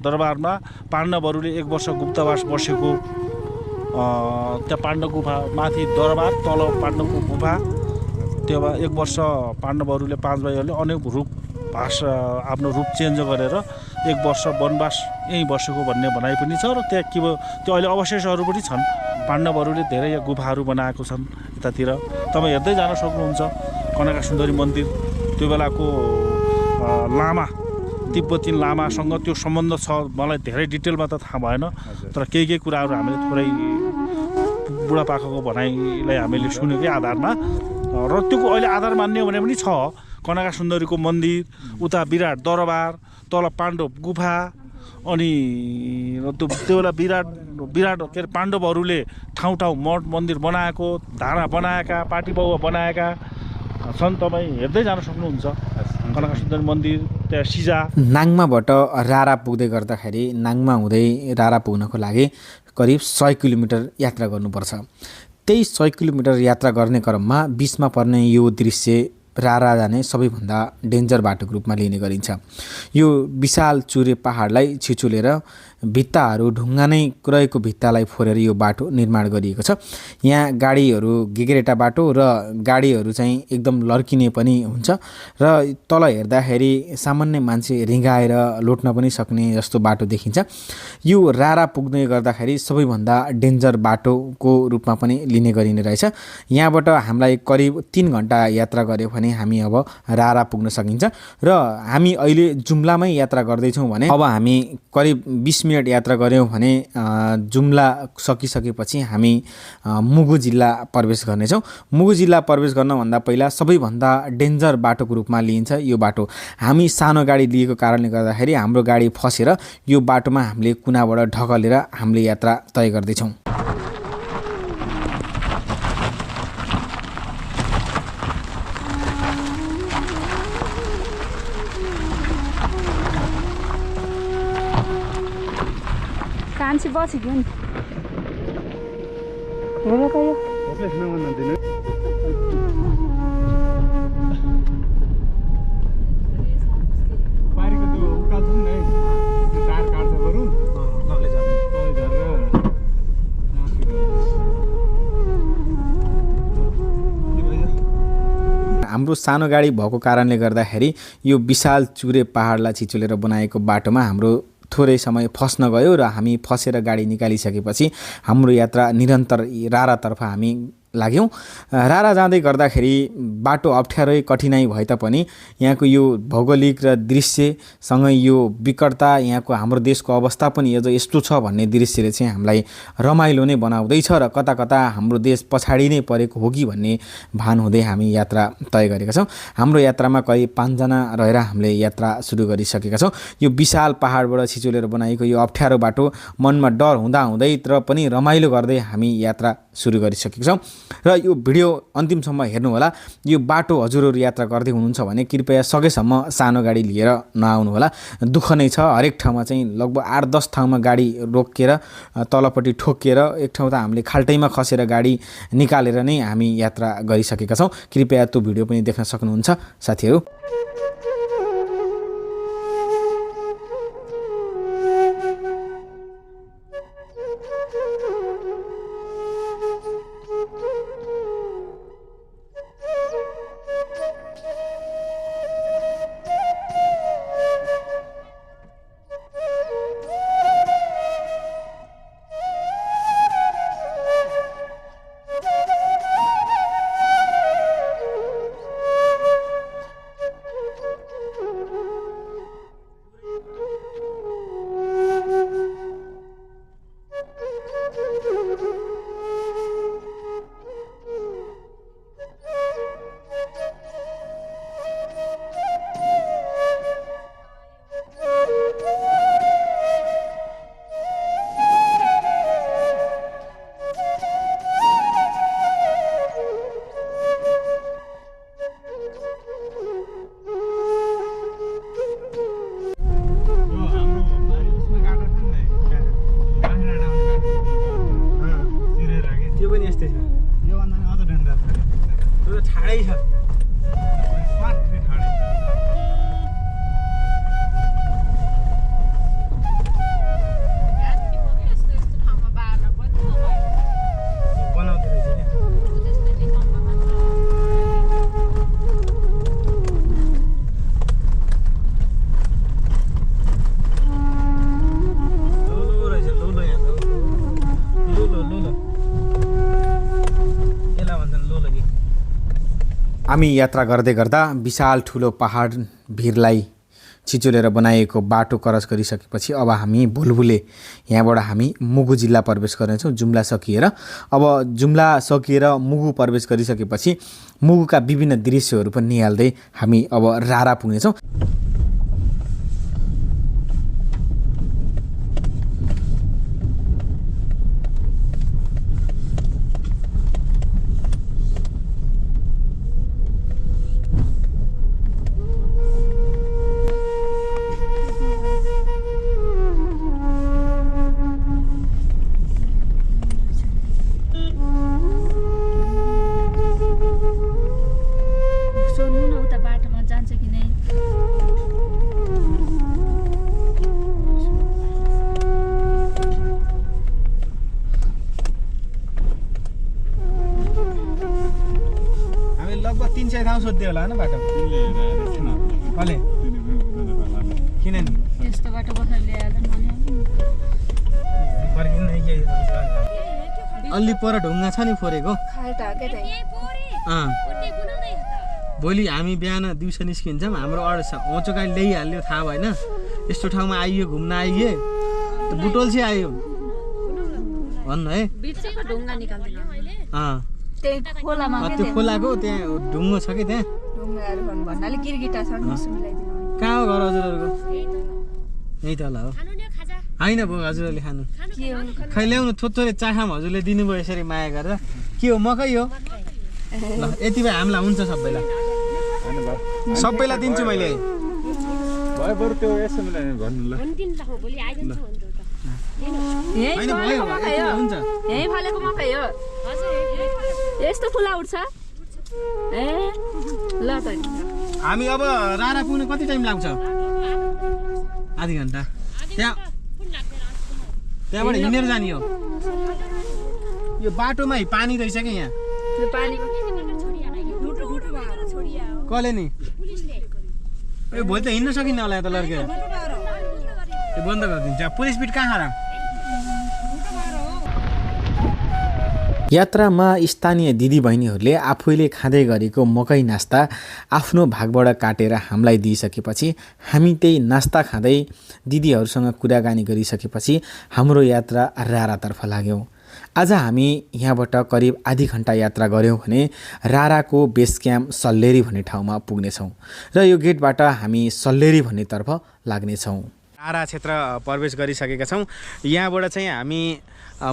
दरबारमा पाण्डवहरूले 1 वर्ष गुप्तवास बसेको, त्यहाँ पाण्डव गुफा माथि दरबार, तल पाण्डवको गुफा। त्यो 1 वर्ष पाण्डवहरूले 5 भाइहरूले अनेक रूप आफ्नो रूप चेन्ज गरेर 1 वर्ष वनवास यहीँ बसेको भन्ने भनाइ पनि छ। र त्यहाँ के भयो, त्यो अहिले अवशेषहरू पनि छन्। पाण्डवहरूले धेरै गुफाहरू बनाएको छन् यतातिर। तपाईँ हेर्दै जान सक्नुहुन्छ। कनका सुन्दरी मन्दिर, त्यो बेलाको लामा तिब्बती लामासँग त्यो सम्बन्ध छ। मलाई धेरै डिटेलमा त थाहा भएन, तर केही कुराहरू हामीले थोरै बुढापाकाको भनाइलाई हामीले सुनेकै आधारमा र त्यो अहिले आधार मान्ने भने पनि छ। कनका सुन्दरीको मन्दिर, उता विराट दरबार, तल पाण्डव गुफा, अनि त्यो बेला विराट के अरे पाण्डवहरूले ठाउँ मठ मन्दिर बनाएको, धारा बनाएका, पाटी बाहुवा बनाएका छन्। तपाईँ हेर्दै जान सक्नुहुन्छ। कनका सुन्दरी मन्दिर, त्यहाँ सिजा। नाङमाबाट रारा पुग्दै गर्दाखेरि नाङमा हुँदै रारा पुग्नको लागि करिब 100 किलोमिटर यात्रा गर्नुपर्छ। त्यही 100 किलोमिटर यात्रा गर्ने क्रममा बिचमा पर्ने यो दृश्य रारा जाने सबैभन्दा डेन्जर बाटोको रूपमा लिने गरिन्छ। यो विशाल चुरे पहाडलाई छिचुलेर भित्ताहरू ढुङ्गा नै रहेको भित्तालाई फोरेर यो बाटो निर्माण गरिएको छ। यहाँ गाडीहरू गेगरेटा बाटो र गाडीहरू चाहिँ एकदम लर्किने पनि हुन्छ र तल हेर्दाखेरि सामान्य मान्छे रिँगाएर लोट्न पनि सक्ने जस्तो बाटो देखिन्छ। यो रारा पुग्दै गर्दाखेरि सबैभन्दा डेन्जर बाटोको रूपमा पनि लिने गरिने रहेछ। यहाँबाट हामीलाई करिब 3 घन्टा यात्रा गऱ्यो भने भने हामी अब रारा पुग्न सकिन्छ र हामी अहिले जुम्लामै यात्रा गर्दैछौँ भने अब हामी करिब 20 मिनट यात्रा गऱ्यौँ भने जुम्ला सकिसकेपछि हामी मुगु जिल्ला प्रवेश गर्नेछौँ। मुगु जिल्ला प्रवेश गर्नभन्दा पहिला सबैभन्दा डेन्जर बाटोको रूपमा लिइन्छ यो बाटो। हामी सानो गाडी लिएको कारणले गर्दाखेरि हाम्रो गाडी फसेर यो बाटोमा हामीले कुनाबाट ढकलेर हामीले यात्रा तय गर्दैछौँ। कान्छी बसेको नि हेरेको यो हाम्रो सानो गाडी भएको कारणले गर्दाखेरि यो विशाल चुरे पहाडलाई छिचोलेर बनाएको बाटोमा हाम्रो थोरै समय फस्न गयो र हामी फसेर गाडी निकालिसकेपछि हाम्रो यात्रा निरन्तर रारातर्फ हामी लाग्यौँ। रारा जाँदै गर्दाखेरि बाटो अप्ठ्यारै कठिनाइ भए तापनि यहाँको यो भौगोलिक र दृश्यसँगै यो विकटता यहाँको हाम्रो देशको अवस्था पनि यो यस्तो छ भन्ने दृश्यले चाहिँ हामीलाई रमाइलो नै बनाउँदैछ र कता कता हाम्रो देश पछाडि नै परेको हो कि भन्ने भान हुँदै हामी यात्रा तय गरेका छौँ। हाम्रो यात्रामा करिब 5 जना रहेर हामीले यात्रा सुरु गरिसकेका छौँ। यो विशाल पहाडबाट छिचोलेर बनाएको यो अप्ठ्यारो बाटो मनमा डर हुँदा हुँदै तर पनि रमाइलो गर्दै हामी यात्रा सुरु गरिसकेका छौँ र यो भिडियो अन्तिमसम्म हेर्नु होला। यो बाटो हजुरहरू यात्रा गर्दै हुनुहुन्छ भने कृपया सकेसम्म सानो गाडी लिएर नआउनु होला। दुःख नै छ, हरेक ठाउँमा चाहिँ लगभग 8-10 ठाउँमा गाडी रोकेर तलपट्टि ठोकिएर एक ठाउँ त हामीले खाल्टैमा खसेर गाडी निकालेर नै हामी यात्रा गरिसकेका छौँ। कृपया त्यो भिडियो पनि देख्न सक्नुहुन्छ साथीहरू। हामी यात्रा गर्दै गर्दा विशाल ठुलो पहाड भिरलाई छिचोलेर बनाएको बाटो क्रस गरिसकेपछि अब हामी भुलभुले यहाँबाट हामी मुगु जिल्ला प्रवेश गर्नेछौँ। जुम्ला सकिएर अब जुम्ला सकिएर मुगु प्रवेश गरिसकेपछि मुगुका विभिन्न दृश्यहरू पनि निहाल्दै हामी अब रारा पुग्नेछौँ। लगभग 300 ठाउँ सोध्दै होला हैन बाटो कले किन नि त्यस्तो बाटो बसेर ल्याएर फर्किन नै के अलि पर ढुङ्गा छ नि फोरेको खाल्टा के त भोलि हामी बिहान दिउँसो निस्किन्छौँ हाम्रो ओचोकाइ ल्याइहाल्यो थाहा भएन यस्तो ठाउँमा आइयो घुम्न आइए बुटोल चाहिँ आयो भन्नु है बिचको ढुङ्गा निकाल्दिनु मैले त्यही खोलामा त्यो खोलाको त्यहाँ ढुङ्गो छ कि त्यहाँ ढुङ्गाहरू भन्नाले गिरगिटा छ मिलाइदिनु कहाँ हो घर हजुरहरूको यही तल हो होइन भयो हजुरहरूले खानु खै ल्याउनु थोरै चाखाम हजुरले दिनुभयो यसरी माया गरेर के हो मकै हो ल यति भए हामीलाई हुन्छ सबैलाई दिन्छु मैले यही फलेको मकै हो यस्तो फुला उठ्छ ए ल त हामी अब रारा पुग्नु कति टाइम लाग्छ आधी घन्टा त्यहाँबाट हिँडेर जाने हो यो बाटोमा पानी रहेछ क्या यहाँ कसले नि ए भोलि त हिँड्न सकिन्न होला त लड्केर त्यो बन्द गरिदिन्छ पुलिस बिट कहाँ खारा यात्रामा स्थानीय दिदीबहिनीहरूले आफैले खाँदै गरेको मकै नास्ता आफ्नो भागबाट काटेर हामीलाई दिइसकेपछि हामी त्यही नास्ता खाँदै दिदीहरूसँग कुराकानी गरिसकेपछि हाम्रो यात्रा रारातर्फ लाग्यौँ। आज हामी यहाँबाट करिब आधी घन्टा यात्रा गऱ्यौँ भने राराको बेस क्याम्प सल्लेरी भन्ने ठाउँमा पुग्नेछौँ र यो गेटबाट हामी सल्लेरी भन्नेतर्फ लाग्नेछौँ। रारा क्षेत्र प्रवेश गरिसकेका छौँ। यहाँबाट चाहिँ हामी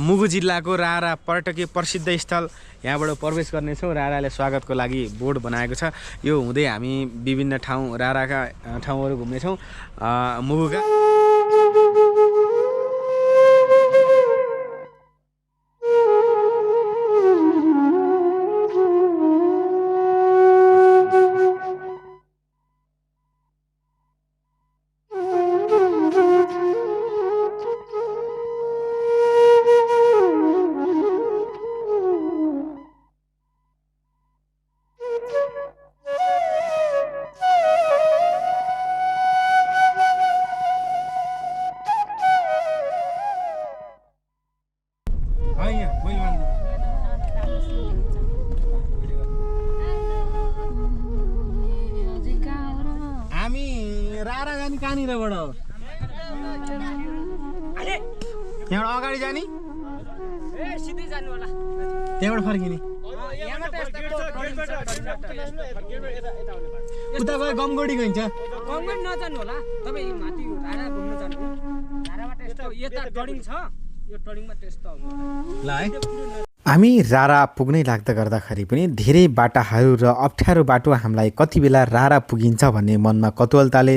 मुगु जिल्लाको रारा पर्यटकीय प्रसिद्ध स्थल यहाँबाट प्रवेश गर्नेछौँ। राराले स्वागतको लागि बोर्ड बनाएको छ। यो हुँदै हामी विभिन्न ठाउँ राराका ठाउँहरू घुम्नेछौँ। मुगुका यहाँबाट अगाडि जाने सिधै जानु होला त्यहाँबाट फर्किने उता गयो गमगोडी गइन्छ गमगोडी नजानु होला तपाईँ माथि रारा घुम्न जानु राराबाट यस्तो यता टर्निङ छ यो टर्निङमा त्यस्तो ल है हामी रारा पुग्नै लाग्दा गर्दाखेरि पनि धेरै बाटाहरू र अप्ठ्यारो बाटो हामीलाई कति बेला रारा पुगिन्छ भन्ने मनमा कतुवालताले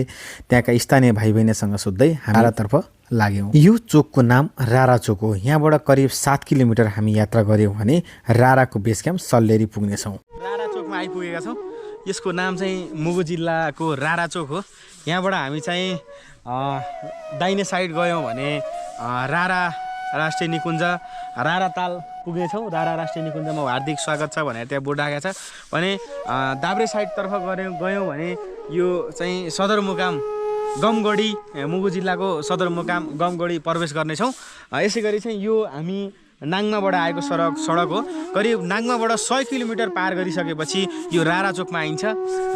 त्यहाँका स्थानीय भाइ बहिनीसँग सोध्दै रारातर्फ लाग्यौँ। यो चोकको नाम रारा चोक हो। यहाँबाट करिब 7 किलोमिटर हामी यात्रा गऱ्यौँ भने राराको बेस क्याम्प सल्लेरी पुग्नेछौँ। रारा चोकमा आइपुगेका छौँ। यसको नाम चाहिँ मुगु जिल्लाको रारा चोक हो। यहाँबाट हामी चाहिँ दाहिने साइड गयौँ भने रारा राष्ट्रिय निकुञ्ज रारा ताल पुग्नेछौँ। रारा राष्ट्रिय निकुञ्जमा हार्दिक स्वागत छ भनेर त्यहाँ बोर्ड राखेको छ भने दाब्रे साइडतर्फ गयौँ भने यो चाहिँ सदरमुकाम गमगढी मुगु जिल्लाको सदरमुकाम गमगढी प्रवेश गर्नेछौँ। यसै गरी चाहिँ यो हामी नाङ्माबाट आएको सडक हो। करिब नाङ्माबाट 100 किलोमिटर पार गरिसकेपछि यो रारा चोकमा आइन्छ।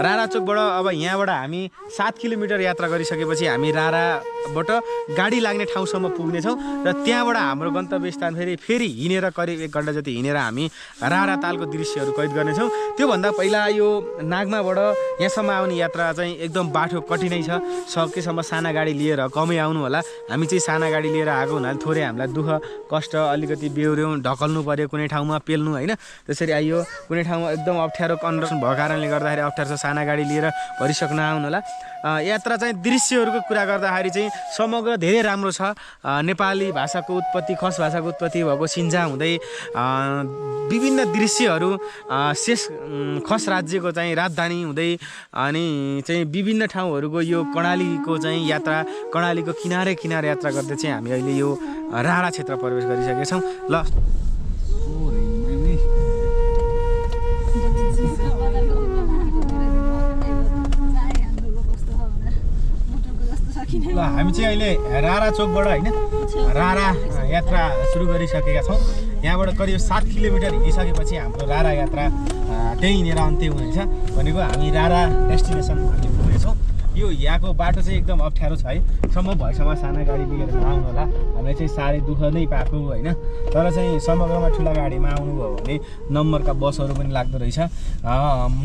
रारा चोकबाट अब यहाँबाट हामी 7 किलोमिटर यात्रा गरिसकेपछि हामी राराबाट गाडी लाग्ने ठाउँसम्म पुग्नेछौँ र त्यहाँबाट हाम्रो गन्तव्य स्थान फेरि हिँडेर करिब 1 घन्टा जति हिँडेर हामी रारा तालको दृश्यहरू कैद गर्नेछौँ। त्योभन्दा पहिला यो नाग्माबाट यहाँसम्म आउने यात्रा चाहिँ एकदम बाटो कठिनै छ। सकेसम्म साना गाडी लिएर कमै आउनु होला। हामी चाहिँ साना गाडी लिएर आएको हुनाले थोरै हामीलाई दुःख कष्ट अलिकति बेहोर्यौँ, ढकल्नु पर्यो कुनै ठाउँमा पेल्नु होइन। त्यसरी आइयो कुनै ठाउँमा एकदम अप्ठ्यारो कन्डिसन भएको कारणले गर्दाखेरि अप्ठ्यारो छ। साना गाडी लिएर भरिसक्न आउनु होला। यात्रा चाहिँ दृश्यहरूको कुरा गर्दाखेरि चाहिँ समग्र धेरै राम्रो छ। नेपाली भाषाको उत्पत्ति खस भाषाको उत्पत्ति भएको सिन्जा हुँदै विभिन्न दृश्यहरू शेष खस राज्यको चाहिँ राजधानी हुँदै अनि चाहिँ विभिन्न ठाउँहरूको यो कर्णालीको चाहिँ यात्रा कर्णालीको किनारे यात्रा गर्दै चाहिँ हामी अहिले यो रारा क्षेत्र प्रवेश गरिसकेका छौँ। ल हामी चाहिँ अहिले रारा चोकबाट होइन रारा यात्रा सुरु गरिसकेका छौँ। यहाँबाट करिब 7 किलोमिटर हिँडिसकेपछि हाम्रो रारा यात्रा त्यही हिँडेर अन्त्य हुनेछ भनेको हामी रारा डेस्टिनेसन हामी पुग्नेछौँ। यो यहाँको बाटो चाहिँ एकदम अप्ठ्यारो छ है, सम्भव भएसम्म साना गाडी लिएर नआउनु होला, हामीलाई चाहिँ साह्रै दुःख नै पाएको होइन। तर चाहिँ समग्रमा ठुला गाडीमा आउनुभयो भने नम्बरका बसहरू पनि लाग्दो रहेछ।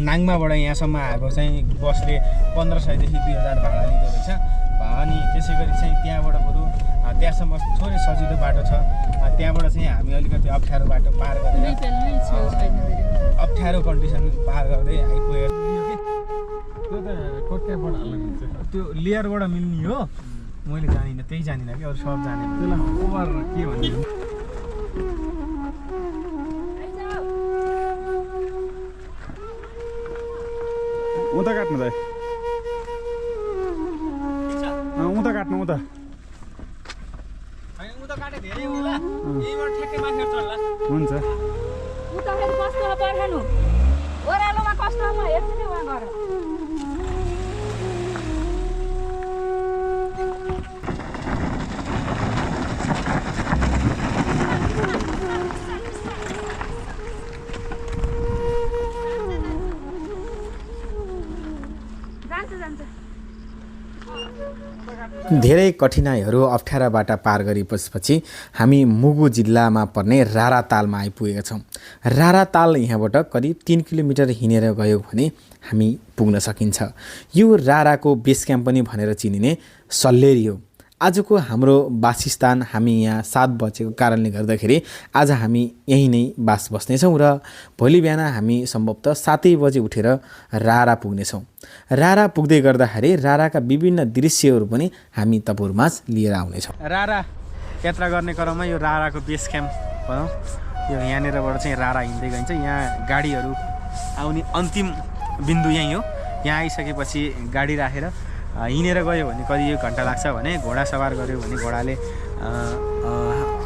नाङमाबाट यहाँसम्म आएको चाहिँ बसले 1500 देखि 2000 भाडा लिँदो रहेछ। अनि त्यसै गरी चाहिँ त्यहाँबाट बरु त्यहाँसम्म थोरै सजिलो बाटो छ, त्यहाँबाट चाहिँ हामी अलिकति अप्ठ्यारो बाटो पार गरेर अप्ठ्यारो कन्डिसन पार गर्दै आइपुगेको। त्यो लेयरबाट मिल्ने हो, मैले जानिनँ, त्यही जानिनँ कि अरू सब जाने ओभर के भन्ने उता काट्नु दाइ, उता काट्नु उता काटे धेरै होला, यहीबाट ठ्याक्कै माथि चढ्ला। हुन्छ उता कस्तो पर्खानु ओह्रालोमा कस्तो म हेर्छु नि उहाँ गएर। धेरै कठिनाइहरू अप्ठ्यारा बाटा पार गरेपछि हामी मुगु जिल्लामा पर्ने रारातालमा आइपुगेका छौँ। राराताल यहाँबाट करिब 3 किलोमिटर हिँडेर गयो भने हामी पुग्न सकिन्छ। यो राराको बेस क्याम्प पनि भनेर चिनिने सल्लेरी हो। आजको हाम्रो वासस्थान हामी यहाँ 7 बजेको कारणले गर्दाखेरि आज हामी यहीँ नै बास बस्नेछौँ र भोलि बिहान हामी सम्भवतः 7 बजे उठेर रारा पुग्नेछौँ। रारा पुग्दै गर्दाखेरि राराका विभिन्न दृश्यहरू पनि हामी तपाईँहरूमाझ लिएर आउनेछौँ। रारा यात्रा गर्ने क्रममा यो राराको बेस क्याम्प भनौँ, यो यहाँनिरबाट चाहिँ रारा हिँड्दै गइन्छ। यहाँ गाडीहरू आउने अन्तिम बिन्दु यहीँ हो। यहाँ आइसकेपछि गाडी राखेर हिँडेर गयो भने कति 1 घन्टा लाग्छ भने घोडा सवार गऱ्यो भने घोडाले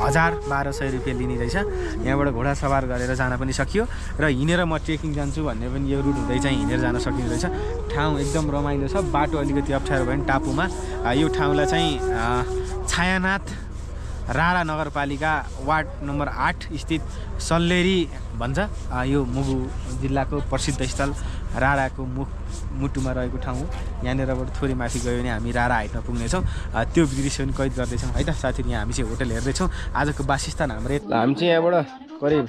1000-1200 रुपियाँ लिने रहेछ। यहाँबाट घोडा सवार गरेर जान पनि सकियो र हिँडेर म ट्रेकिङ जान्छु भन्ने पनि यो रुट हुँदै चाहिँ हिँडेर जान सकिने रहेछ। ठाउँ एकदम रमाइलो छ, बाटो अलिकति अप्ठ्यारो भयो भने टापुमा। यो ठाउँलाई चाहिँ छायानाथ रारा नगरपालिका वार्ड नम्बर 8 स्थित सल्लेरी भन्छ। यो मुगु जिल्लाको प्रसिद्ध स्थल राराको मुटुमा रहेको ठाउँ हो। यहाँनिरबाट थोरै माथि गयो भने हामी रारा हाइटमा पुग्नेछौँ। त्यो दृश्य पनि कैद गर्दैछौँ है त साथीहरू। यहाँ हामी चाहिँ होटल हेर्दैछौँ। आजको वासस्थान हाम्रो हामी चाहिँ यहाँबाट करिब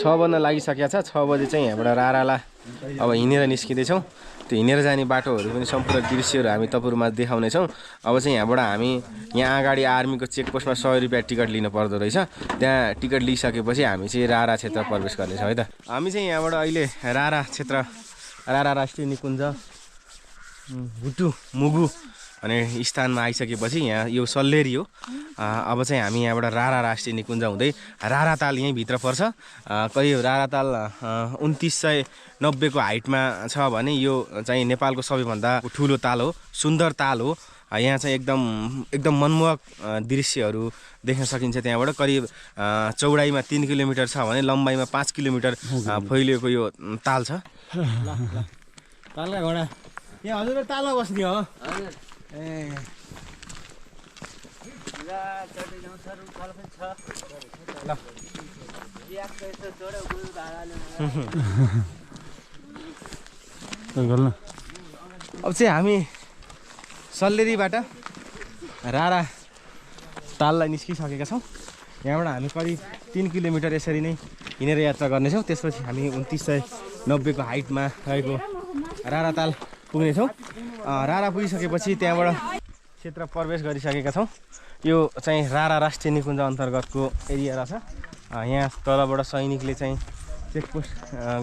6 बज्न लागिसकेको छ। 6 बजे चाहिँ यहाँबाट रारालाई अब हिँडेर निस्किँदैछौँ। त्यो हिँडेर जाने बाटोहरू पनि सम्पूर्ण दृश्यहरू हामी तपाईँहरूमा देखाउनेछौँ। अब चाहिँ यहाँबाट हामी यहाँ अगाडि आर्मीको चेकपोस्टमा 100 रुपियाँ टिकट लिनु पर्दो रहेछ। त्यहाँ टिकट लिइसकेपछि हामी चाहिँ रारा क्षेत्र प्रवेश गर्नेछौँ है त। हामी चाहिँ यहाँबाट अहिले रारा क्षेत्र, रारा राष्ट्रिय निकुञ्ज, भुटु मुगु भन्ने स्थानमा आइसकेपछि यहाँ यो सल्लेरी हो। अब चाहिँ हामी यहाँबाट रारा राष्ट्रिय निकुञ्ज हुँदै राराताल यहीँभित्र पर्छ। करिब राराताल 2990 को हाइटमा छ भने यो चाहिँ नेपालको सबैभन्दा ठुलो ताल हो, सुन्दर ताल हो। यहाँ चाहिँ एकदम मनमोहक दृश्यहरू देख्न सकिन्छ। त्यहाँबाट करिब चौडाइमा 3 किलोमिटर छ भने लम्बाइमा 5 किलोमिटर फैलिएको यो ताल छ। तालका घोडा यहाँ हजुर तालमा बस्ने हो। ए अब चाहिँ हामी सल्लेरीबाट रारा ताललाई निस्किसकेका छौँ। यहाँबाट हामी करिब 3 किलोमिटर यसरी नै हिँडेर यात्रा गर्नेछौँ। त्यसपछि हामी 2990 को हाइटमा रहेको राराताल पुग्नेछौँ। रारा पुगिसकेपछि त्यहाँबाट क्षेत्र प्रवेश गरिसकेका छौँ। यो चाहिँ रारा राष्ट्रिय निकुञ्ज अन्तर्गतको एरिया रहेछ। यहाँ तलबाट सैनिकले चाहिँ चेकपोस्ट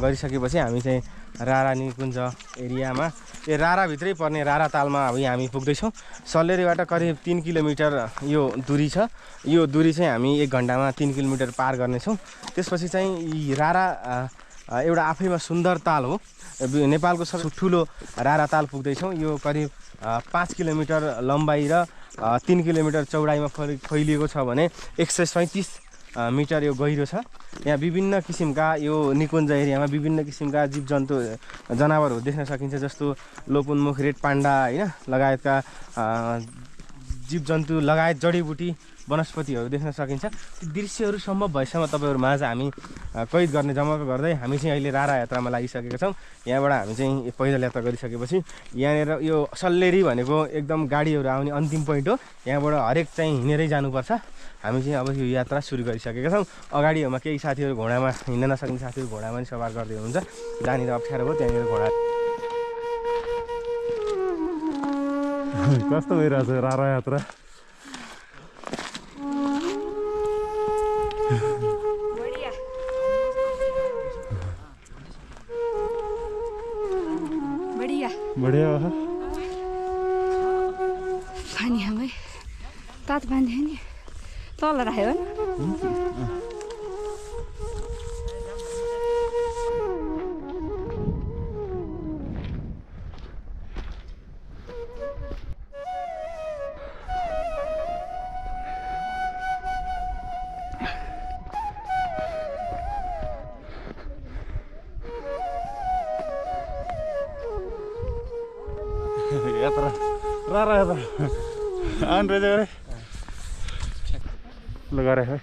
गरिसकेपछि हामी चाहिँ रारा निकुञ्ज एरियामा यो राराभित्रै पर्ने रारातालमा अब हामी पुग्दैछौँ। सल्लेरीबाट करिब 3 किलोमिटर यो दूरी छ। यो दूरी चाहिँ हामी 1 घन्टामा 3 किलोमिटर पार गर्नेछौँ। त्यसपछि चाहिँ रारा एउटा आफैमा सुन्दर ताल हो। नेपालको सबसे ठुलो राराताल पुग्दैछौँ। यो करिब 5 किलोमिटर लम्बाइ र 3 किलोमिटर चौडाइमा फैलिएको छ भने 137 मिटर यो गहिरो छ। यहाँ विभिन्न किसिमका यो निकुञ्ज एरियामा विभिन्न किसिमका जीवजन्तु जनावरहरू देख्न सकिन्छ, जस्तो लोपुन्मुख रेड पाण्डा होइन लगायतका जीवजन्तु लगायत जडीबुटी वनस्पतिहरू देख्न सकिन्छ। ती दृश्यहरू सम्भव भएसम्म तपाईँहरू माझ हामी कैद गर्ने जमक गर्दै हामी चाहिँ अहिले रारा यात्रामा लागिसकेका छौँ। यहाँबाट हामी चाहिँ पैदल यात्रा गरिसकेपछि यहाँनिर यो सल्लेरी भनेको एकदम गाडीहरू आउने अन्तिम पोइन्ट हो। यहाँबाट हरेक चाहिँ हिँडेरै जानुपर्छ। हामी चाहिँ अब यो यात्रा सुरु गरिसकेका छौँ। अगाडिमा केही साथीहरू घोडामा हिँड्न नसक्ने साथीहरू घोडामा पनि सवार गर्दै हुनुहुन्छ। जहाँनिर अप्ठ्यारो भयो त्यहाँनिर घोडा कस्तो भइरहेछ रारा यात्रा बढिया पानी हामै तातो पानी थियो नि तल राख्यो यात्रा रारा यात्रा आउनु रहेछ गरे ल गरे है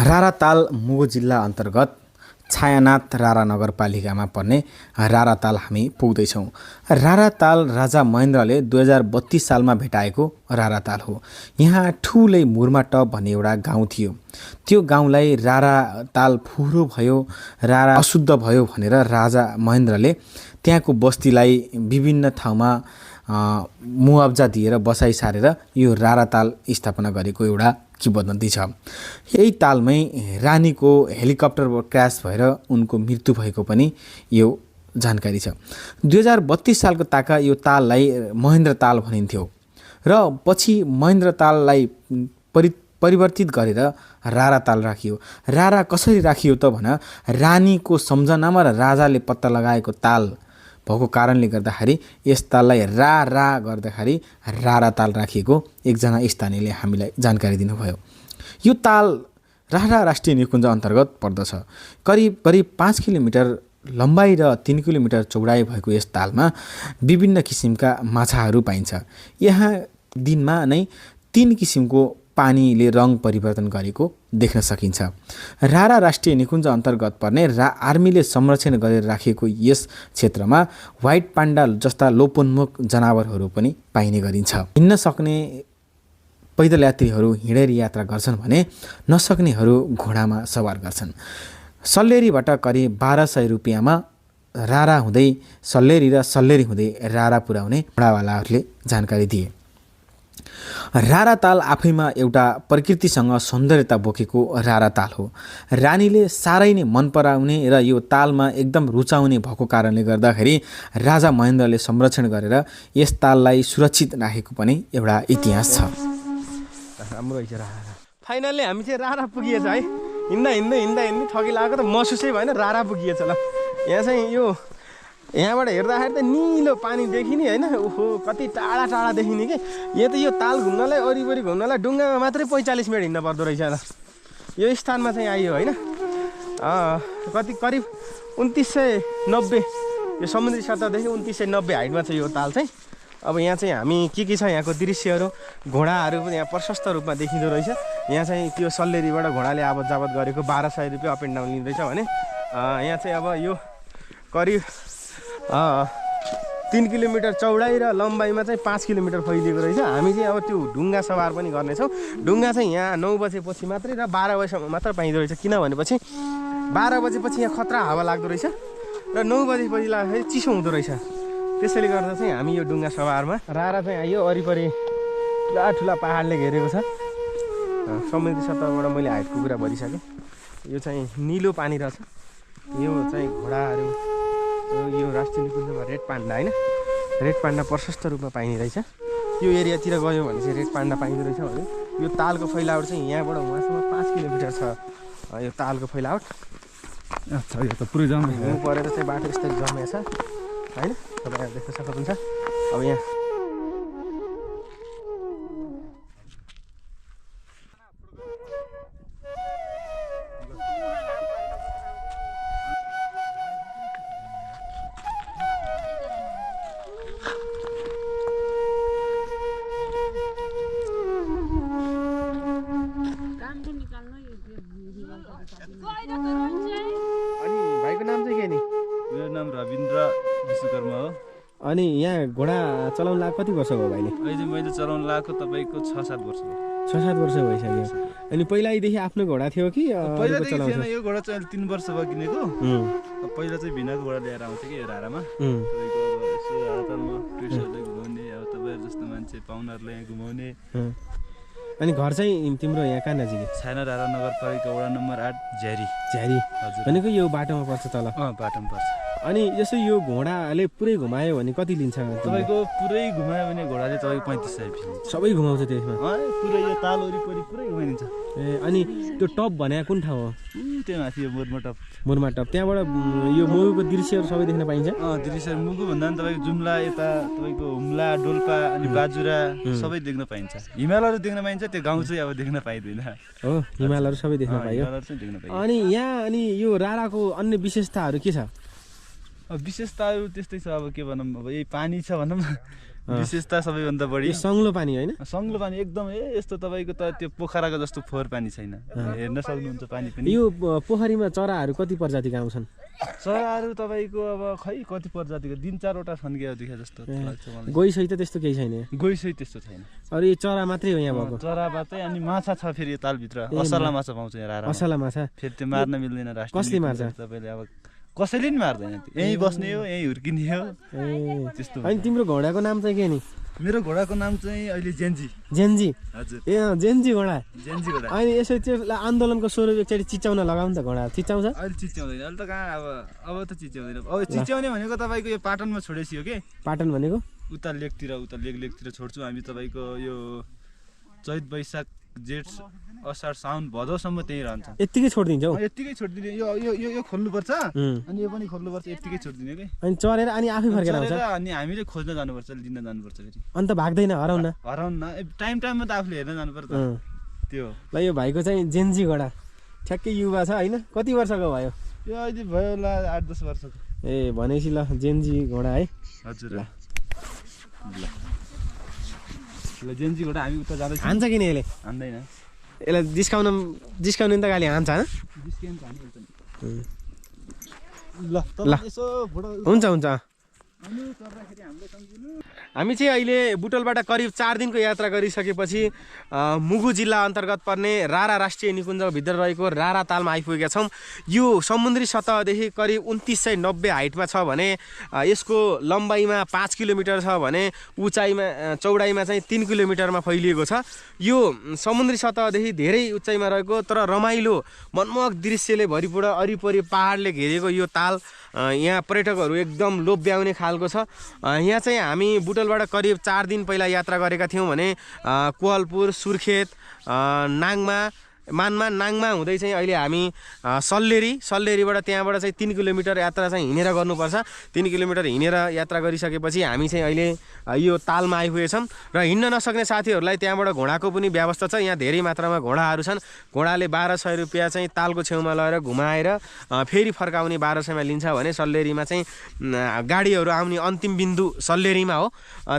राराताल मुगु जिल्ला अन्तर्गत छायानाथ रारा नगरपालिकामा पर्ने राराताल हामी पुग्दैछौँ। राराताल राजा महेन्द्रले 2032 सालमा भेटाएको राराताल हो। यहाँ ठुलै मुर्मा टप भन्ने एउटा गाउँ थियो। त्यो गाउँलाई राराताल फुरो भयो, रारा अशुद्ध भयो भनेर राजा महेन्द्रले त्यहाँको बस्तीलाई विभिन्न ठाउँमा मुआब्जा दिएर बसाइ सारेर यो राराताल स्थापना गरेको एउटा किंवदन्ती छ। यही तालमै रानीको हेलिकप्टर क्र्यास भएर उनको मृत्यु भएको पनि यो जानकारी छ। 2032 सालको ताका यो ताललाई महेन्द्र ताल भनिन्थ्यो र पछि महेन्द्र ताललाई परिवर्तित गरेर रारा ताल राखियो। रारा कसरी राखियो त भन, रानीको सम्झनामा र राजाले पत्ता लगाएको ताल भएको कारणले गर्दाखेरि यस ताललाई रा गर्दाखेरि रारा ताल राखिएको एकजना स्थानीयले हामीलाई जानकारी दिनुभयो। यो ताल रारा राष्ट्रिय निकुञ्ज अन्तर्गत पर्दछ। करिब 5 किलोमिटर लम्बाइ र 3 किलोमिटर चौडाइ भएको यस तालमा विभिन्न किसिमका माछाहरू पाइन्छ। यहाँ दिनमा नै 3 किसिमको पानीले रङ परिवर्तन गरेको देख्न सकिन्छ। रारा राष्ट्रिय निकुञ्ज अन्तर्गत पर्ने आर्मीले संरक्षण गरेर राखेको यस क्षेत्रमा व्हाइट पाण्डा जस्ता लोपोन्मुख जनावरहरू पनि पाइने गरिन्छ। हिँड्न सक्ने पैदल यात्रीहरू हिँडेर यात्रा गर्छन् भने नसक्नेहरू घोडामा सवार गर्छन्। सल्लेरीबाट करिब 1200 रुपियाँमा रारा हुँदै सल्लेरी र सल्लेरी हुँदै रारा पुर्याउने घोडावालाहरूले जानकारी दिए। राराताल आफैमा एउटा प्रकृतिसँग सौन्दर्यता बोकेको राराताल हो। रानीले साह्रै नै मन पराउने र यो तालमा एकदम रुचाउने भएको कारणले गर्दाखेरि राजा महेन्द्रले संरक्षण गरेर यस ताललाई सुरक्षित राखेको पनि एउटा इतिहास छ। राम्रो रहेछ रारा। फाइनल्ली हामी चाहिँ रारा पुगिएछ है। हिँड्दै थकी लागेको त महसुसै भएन, रारा पुगिएछ। ल यहाँ चाहिँ यो यहाँबाट हेर्दाखेरि त निलो पानी देखिने होइन, ओहो कति टाढा टाढा देखिने कि। यहाँ त यो ताल घुम्नलाई वरिपरि घुम्नलाई डुङ्गामा मात्रै 45 मिनट हिँड्न पर्दो रहेछ। ल यो स्थानमा चाहिँ आइयो होइन, कति करिब 2990 यो समुद्री सतहदेखि 2990 हाइटमा छ यो ताल चाहिँ। अब यहाँ चाहिँ हामी के छ यहाँको दृश्यहरू, घोडाहरू पनि यहाँ प्रशस्त रूपमा देखिँदो रहेछ। यहाँ चाहिँ त्यो सल्लेरीबाट घोडाले आवत जावत गरेको 1200 रुपियाँ अप एन्ड डाउन लिँदैछ भने यहाँ चाहिँ अब यो करिब 3 किलोमिटर चौडाइ र लम्बाइमा चाहिँ 5 किलोमिटर फैलिएको रहेछ। हामी चाहिँ अब त्यो ढुङ्गा सवार पनि गर्नेछौँ। ढुङ्गा चाहिँ यहाँ 9 बजेपछि मात्रै र 12 बजेसम्म मात्र पाइँदो रहेछ। किनभनेपछि 12 बजेपछि यहाँ खतरा हावा लाग्दो रहेछ र 9 बजेपछि लाग्दाखेरि चिसो हुँदो रहेछ। त्यसैले गर्दा चाहिँ हामी यो ढुङ्गा सवारमा रारा चाहिँ आइयो। वरिपरि ठुला पहाडले घेरेको छ। समुद्री सतहबाट मैले हाइटको कुरा भनिसकेँ। यो चाहिँ निलो पानी रहेछ। यो चाहिँ घोडाहरू, यो राष्ट्रिय निकुञ्जमा रेड पाण्डा होइन, रेड पाण्डा प्रशस्त रूपमा पाइने रहेछ। यो एरियातिर गयो भने चाहिँ रेड पाण्डा पाइँदो रहेछ भने यो तालको फैलावट चाहिँ यहाँबाट वहाँसम्म 5 किलोमिटर छ यो तालको फैलावट। अच्छा यो त पुरै जम्मै हिउँ परेर चाहिँ बाटो यस्तरी जम्मेछ होइन, तपाईँहरू देख्न सक्नुहुन्छ। अब यहाँ नाम रविन्द्र विश्वकर्मा हो। अनि यहाँ घोडा चलाउन लाग्यो कति वर्ष भयो भाइले? अहिले मैले चलाउन लागेको तपाईँको 6-7 वर्ष भयो। 6-7 वर्ष भइसक्यो। अनि पहिल्यैदेखि आफ्नो घोडा थियो कि पहिलादेखि थिएन, यो घोडा चाहिँ 3 वर्ष भयो किनेको। पहिला चाहिँ भिनाको घोडा ल्याएर आउँथ्यो कि रारामा, तपाईँको अब यसो हातमा टुरिस्टहरूलाई घुमाउने, अब तपाईँहरू जस्तो मान्छे पाहुनाहरूलाई यहाँ घुमाउने। अनि घर चाहिँ तिम्रो यहाँ कहाँ नजिकै? छाना रारा नगरपालिका वडा नम्बर 8 झ्यारी। झ्यारी हजुर, भनेको यो बाटोमा पर्छ तल? बाटोमा पर्छ। अनि यसो यो घोडाले पुरै घुमायो भने कति लिन्छ तपाईँको? पुरै घुमायो भने घोडाले तपाईँको 3500 लिन्छ। सबै घुमाउँछ त्यसमा? पुरै यो ताल वरिपरि पुरै घुमाइदिन्छ। ए अनि त्यो टप भने कुन ठाउँ हो? त्यो माथि यो मुरमा टप। मुरमा टप, त्यहाँबाट यो मुगुको दृश्यहरू सबै देख्न पाइन्छ? दृश्य मुगु भन्दा पनि तपाईँको जुम्ला यता तपाईँको हुम्ला डोल्पा अनि बाजुरा सबै देख्न पाइन्छ। हिमालहरू देख्न पाइन्छ, त्यो गाउँ चाहिँ अब देख्न पाइँदैन। हो, हिमालहरू सबै देख्न पाइयो। अनि यहाँ अनि यो राराको अन्य विशेषताहरू के छ? विशेषताहरू त्यस्तै छ, अब के भनौँ, अब यही पानी छ भनौँ न विशेषता सबैभन्दा बढी। सङ्लो पानी होइन? सङ्लो पानी एकदम यस्तो तपाईँको त त्यो पोखराको जस्तो फोहोर पानी छैन, हेर्न सक्नुहुन्छ पानी पनि। यो पोखरीमा चराहरू कति प्रजातिका आउँछन्? चराहरू तपाईँको अब खै कति प्रजातिको 3-4वटा छन् कि देखा जस्तो लाग्छ मलाई। गोही सहित त्यस्तो केही छैन? गोही सहित त्यस्तो छैन। अरू यो चरा मात्रै हो यहाँ भएको? चरा मात्रै, अनि माछा छ फेरि यो तालभित्र। असला माछा पाउँछ यहाँ रारा। असला माछा फेरि त्यो मार्न मिल्दैन। कसले मार्छ? तपाईँले अब कसैले नि मार्दैन, यहीँ बस्ने हो, यहीँ हुर्किने हो, त्यस्तो। अनि तिम्रो घोडाको नाम चाहिँ के नि? मेरो घोडाको नाम चाहिँ अहिले जेन्जी। जेन्जी? हजुर। ए जेन्जी घोडा। जेन्जी घोडा। अनि यसो त्यो आन्दोलनको स्वरूप एकचोटि चिच्याउन लगाऊ नि त घोडा। चिच्याउँछ? अहिले चिच्याउँदैन, अहिले त कहाँ, अब त चिच्याउँदैन। अब चिच्याउने भनेको तपाईँको यो पाटनमा छोडेपछि हो कि। पाटन भनेको? उता लेकतिर, उता लेकतिर छोड्छौँ हामी। तपाईँको यो चैत वैशाख जेठ असार साउन भदौसम्म त्यही रहन्छ। यत्तिकै छोडिदिन्छौ? यत्तिकै छोडिदिने। यो यो यो खोल्नुपर्छ अनि यो पनि खोल्नुपर्छ, यत्तिकै छोडिदिने कि। अनि चरेर अनि आफै फर्केर आउँछ? अनि हामीले खोज्न जानुपर्छ, लिन जानुपर्छ फेरि। अन्त भाग्दैन? हराउन? हराउन टाइममा त आफूले हेर्न जानुपर्छ त्यो। ल यो भाइको चाहिँ जेन्जी घोडा ठ्याक्कै युवा छ होइन? कति वर्षको भयो? यो अहिले भयो होला 8-10 वर्षको। ए भनेपछि ल जेन्जी घोडा है? हजुर। ल जेन्जी घोडा हामी उता जाँदैछौँ। हान्छ किन यसले? हान्दैन। यसलाई जिस्काउने त गाली हान्छ? ल हुन्छ हुन्छ। हामी चाहिँ अहिले बुटोलबाट करिब 4 दिनको यात्रा गरिसकेपछि मुगु जिल्ला अन्तर्गत पर्ने रारा राष्ट्रिय निकुञ्जभित्र रहेको रारा तालमा आइपुगेका छौँ। यो समुद्री सतहदेखि करिब 2990 हाइटमा छ भने यसको लम्बाइमा 5 किलोमिटर छ भने चौडाइमा चाहिँ 3 किलोमिटरमा फैलिएको छ। यो समुद्री सतहदेखि धेरै उचाइमा रहेको तर रमाइलो मनमोहक दृश्यले वरिपरि पहाडले घेरेको यो ताल यहाँ पर्यटकहरू एकदम लोभ्याउने खालको छ। यहाँ चाहिँ हामी बुटोलबाट करिब 4 दिन पहिला यात्रा गरेका थियौँ भने कोहलपुर, सुर्खेत, नाङमा हुँदै चाहिँ अहिले हामी सल्लेरीबाट त्यहाँबाट चाहिँ 3 किलोमिटर यात्रा चाहिँ हिँडेर गर्नुपर्छ। 3 किलोमिटर हिँडेर यात्रा गरिसकेपछि हामी चाहिँ अहिले यो तालमा आइपुगेछौँ र हिँड्न नसक्ने साथीहरूलाई त्यहाँबाट घोडाको पनि व्यवस्था छ। यहाँ धेरै मात्रामा घोडाहरू छन्। घोडाले 1200 रुपियाँ चाहिँ तालको छेउमा लगेर घुमाएर फेरि फर्काउने 1200मा लिन्छ भने सल्लेरीमा चाहिँ गाडीहरू आउने अन्तिम बिन्दु सल्लेरीमा हो।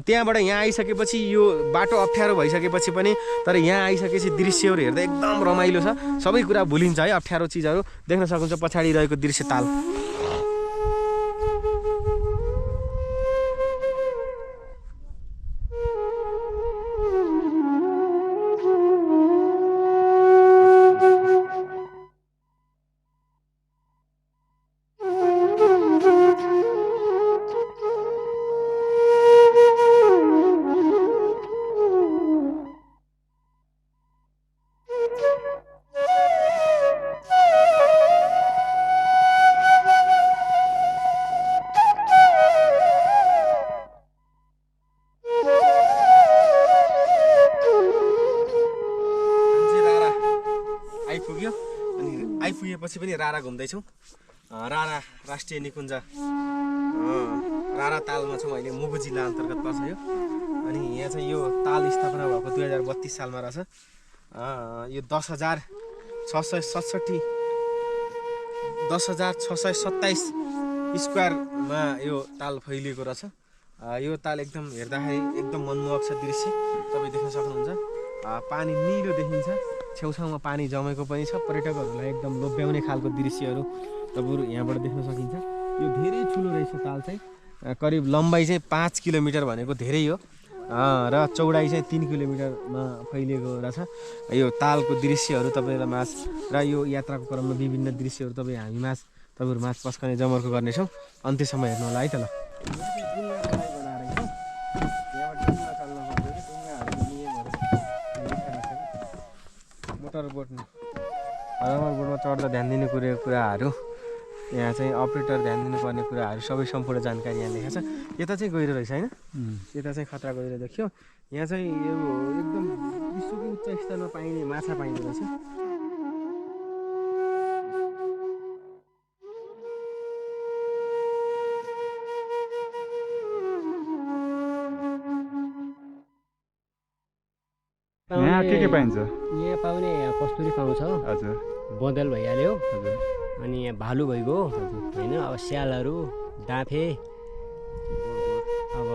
त्यहाँबाट यहाँ आइसकेपछि यो बाटो अप्ठ्यारो भइसकेपछि पनि तर यहाँ आइसकेपछि दृश्यहरू हेर्दा एकदम रमाइलो छ। सबै कुरा भुलिन्छ है, अप्ठ्यारो चिजहरू देख्न सक्नुहुन्छ। पछाडि रहेको दृश्य ताल आइपुगेपछि पनि रारा घुम्दैछौँ। रारा राष्ट्रिय निकुञ्ज रारा तालमा छौँ अहिले। मुगु जिल्ला अन्तर्गत पर्छ यो। अनि यहाँ चाहिँ यो ताल स्थापना भएको 2032 सालमा रहेछ। यो 10,627 स्क्वायरमा यो ताल फैलिएको रहेछ। यो ताल एकदम हेर्दाखेरि एकदम मनमोहक छ दृश्य, तपाईँ देख्न सक्नुहुन्छ। पानी निलो देखिन्छ, छेउछाउमा पानी जमेको पनि छ। पर्यटकहरूलाई एकदम लोभ्याउने खालको दृश्यहरू तपाईँहरू यहाँबाट देख्न सकिन्छ। यो धेरै ठुलो रहेछ ताल चाहिँ करिब लम्बाइ चाहिँ 5 किलोमिटर भनेको धेरै हो र चौडाइ चाहिँ 3 किलोमिटरमा फैलिएको रहेछ यो तालको दृश्यहरू तपाईँलाई माझ र यो यात्राको क्रममा विभिन्न दृश्यहरू तपाईँहरू माझ पस्कने जमर्को गर्नेछौँ अन्त्यसम्म हेर्नु होला है त ल मोटर बोटमा चढ्दा ध्यान दिनु कुराहरू यहाँ चाहिँ अपरेटर ध्यान दिनुपर्ने कुराहरू सबै सम्पूर्ण जानकारी यहाँ लेखाएको छ यता चाहिँ गहिरो रहेछ होइन यता चाहिँ खतरा गहिरो देखियो यहाँ चाहिँ यो एकदम विश्वकै उच्च स्तरमा पाइने माछा पाइने रहेछ यहाँ के पाइन्छ यहाँ पाउने कस्तुरी पाउँछ हजुर बँदेल भइहाल्यो हजुर अनि यहाँ भालु भइगयो होइन अब स्यालहरू डाँफे अब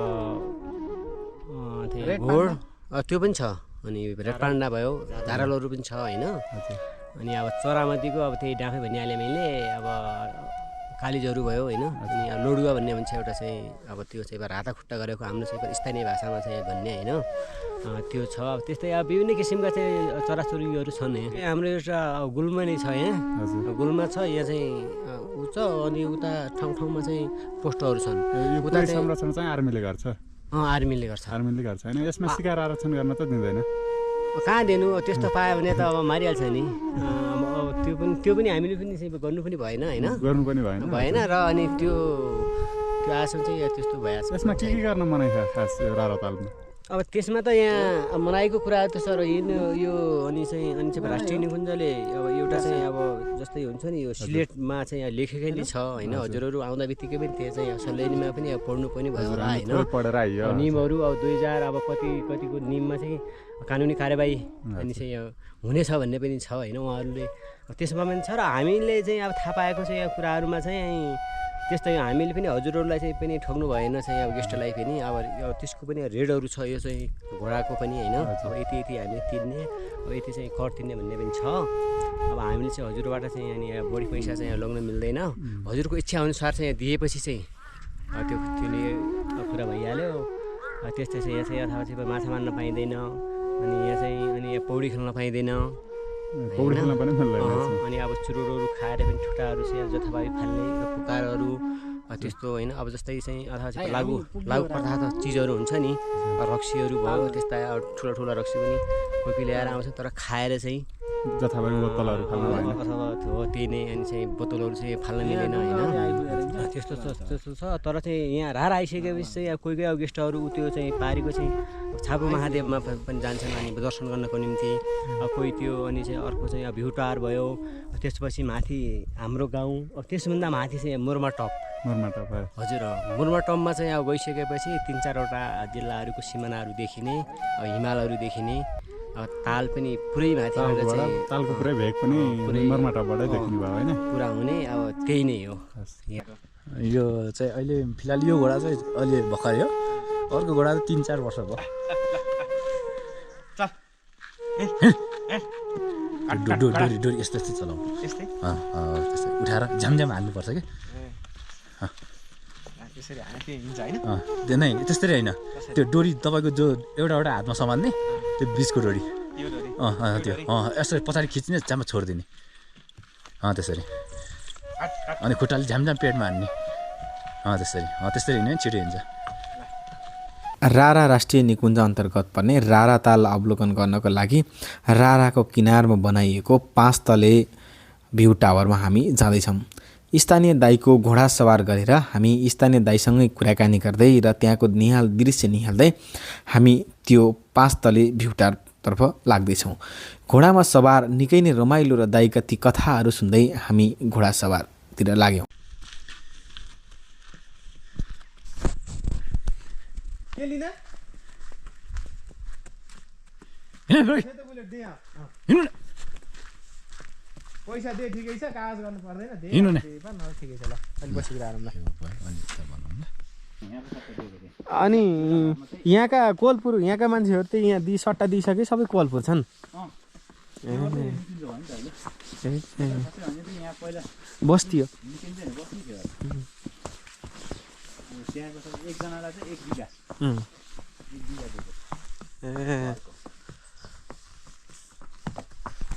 घोड त्यो पनि छ अनि रेड पान्डा भयो धारालहरू पनि छ होइन अनि अब चरामतीको अब त्यही डाँफे भनिहालेँ मैले अब कालिजहरू भयो होइन अनि लोडुवा भन्ने भन्छ एउटा चाहिँ अब त्यो चाहिँ हाता खुट्टा गरेको हाम्रो चाहिँ स्थानीय भाषामा चाहिँ भन्ने होइन त्यो छ अब त्यस्तै अब विभिन्न किसिमका चाहिँ चराचुरुङ्गीहरू छन् यहाँ हाम्रो एउटा गुल्मा नै छ यहाँ गुल्मा छ यहाँ चाहिँ ऊ छ अनि उता ठाउँ चाहिँ पोस्टहरू छन् उता संरक्षण चाहिँ आर्मीले गर्छ आर्मीले गर्छ होइन यसमा शिकार आरक्षण गर्न त दिँदैन कहाँ दिनु त्यस्तो पायो भने त अब मारिहाल्छ नि अब त्यो पनि हामीले पनि गर्नु पनि भएन होइन गर्नु पनि भएन र अनि त्यो आसन चाहिँ त्यस्तो भइहाल्छ यसमा के गर्न मनाइ खास रारा तालमा अब त्यसमा त यहाँ मनाएको कुराहरू त सर यो अनि चाहिँ राष्ट्रिय निकुञ्जले अब एउटा चाहिँ अब जस्तै हुन्छ नि यो सिलेटमा चाहिँ यहाँ लेखेकै नै छ होइन हजुरहरू आउँदा बित्तिकै पनि त्यो चाहिँ सल्यानीमा पनि अब पढ्नु पनि भयो होला होइन नियमहरू अब 2000 अब कतिको नियममा चाहिँ कानुनी कारबाही अनि चाहिँ हुनेछ भन्ने पनि छ होइन उहाँहरूले त्यसमा पनि छ र हामीले चाहिँ अब थाहा पाएको चाहिँ यहाँ कुराहरूमा चाहिँ त्यस्तै हामीले पनि हजुरहरूलाई चाहिँ पनि ठग्नु भएन चाहिँ अब गेस्टलाई पनि अब त्यसको पनि रेडहरू छ यो चाहिँ घोडाको पनि होइन अब यति हामीले तिर्ने अब यति चाहिँ कर तिर्ने भन्ने पनि छ अब हामीले चाहिँ हजुरबाट चाहिँ यहाँनिर बढी पैसा चाहिँ लग्न मिल्दैन हजुरको इच्छा अनुसार चाहिँ दिएपछि चाहिँ त्यसले कुरा भइहाल्यो त्यस्तै चाहिँ यहाँ चाहिँ अथवा चाहिँ माछा मार्न पाइँदैन अनि यहाँ चाहिँ अनि पौडी खेल्न पाइँदैन अनि अब चुरोटहरू खाएर पनि ठुटाहरू चाहिँ जथाभावी फाल्ने पुकारहरू त्यस्तो होइन अब जस्तै चाहिँ अथवा चाहिँ लागु पदार्थ चिजहरू हुन्छ नि रक्सीहरू भयो त्यस्ता ठुला रक्सी पनि कोही ल्याएर आउँछ तर खाएर चाहिँ जथाभावी बोतलहरू फाल्नु भएन अथवा हो त्यही नै अनि चाहिँ बोतलहरू चाहिँ फाल्न मिलेन होइन त्यस्तो छ तर चाहिँ यहाँ रार आइसकेपछि चाहिँ अब कोही अब गेस्टहरू त्यो चाहिँ पारीको चाहिँ छापु महादेवमा पनि जान्छन् अनि दर्शन गर्नको निम्ति अब कोही त्यो अनि चाहिँ अर्को चाहिँ अब भ्युटार भयो त्यसपछि माथि हाम्रो गाउँ अब त्यसभन्दा माथि चाहिँ मुर्मा टप हजुर मुर्मा टपमा चाहिँ अब गइसकेपछि 3-4वटा जिल्लाहरूको सिमानाहरू देखिने हिमालहरू देखिने ताल पनि पुरै माथि तालको पुरै भेग पनि मुर्मा टपबाटै देखिने भयो होइन पुरा हुने अब त्यही नै हो यो चाहिँ अहिले फिलहाल यो घोडा चाहिँ अहिले भर्खर हो अर्को घोडा त 3-4 वर्ष भयो डोरी यस्तो चलाउनु त्यस्तै उठाएर झ्यामझ्याम हाल्नुपर्छ कि त्यो नै त्यस्तै होइन त्यो डोरी तपाईँको जो एउटा हातमा समात्ने त्यो बिचको डोरी त्यो यसो पछाडि खिच्ने जामा छोडिदिने त्यसरी अनि खुट्टाले झ्यामझ्याम पेटमा हान्ने त्यसरी हिँड्यो भने छिटो हिँड्छ रारा राष्ट्रिय निकुञ्ज अन्तर्गत पर्ने रारा ताल अवलोकन गर्नको लागि राराको किनारमा बनाइएको 5 तले भ्यू टावरमा हामी जाँदैछौँ स्थानीय दाइको घोडा सवार गरेर हामी स्थानीय दाइसँगै कुराकानी गर्दै र त्यहाँको दृश्य निहाल्दै हामी त्यो 5 तले भ्यू टावरतर्फ लाग्दैछौँ घोडामा सवार निकै नै रमाइलो र दाइका ती कथाहरू सुन्दै हामी घोडा सवारतिर लाग्यौँ पैसा दे ठिकै छ कागज गर्नु पर्दैन हिँड्नु न ठिकै छ ल अलि बसिदिएर आरामलाई अनि यहाँका कोलपुर यहाँका मान्छेहरू त यहाँ सट्टा दिइसके सबै कोलपुर छन् बस्ती हो त्यहाँको चाहिँ एकजनालाई चाहिँ 1 बिघा ए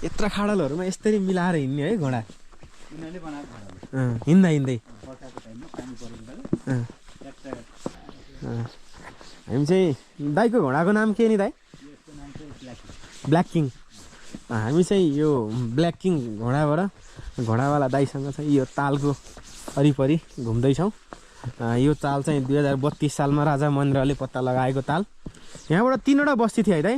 यत्रो खाडलहरूमा यसरी मिलाएर हिँड्ने है घोडा उनीहरूले बनाएको हिँड्दा हिँड्दै बर्खाको टाइममा पानी परेको बेला हामी चाहिँ दाइको घोडाको नाम के नि दाइ यसको नाम चाहिँ ब्ल्याक किङ हामी चाहिँ यो ब्ल्याक किङ घोडावाला दाइसँग चाहिँ यो तालको वरिपरि घुम्दैछौँ यो ताल चाहिँ 2032 सालमा राजा महेन्द्रले पत्ता लगाएको ताल यहाँबाट 3वटा बस्ती थियो है दाइ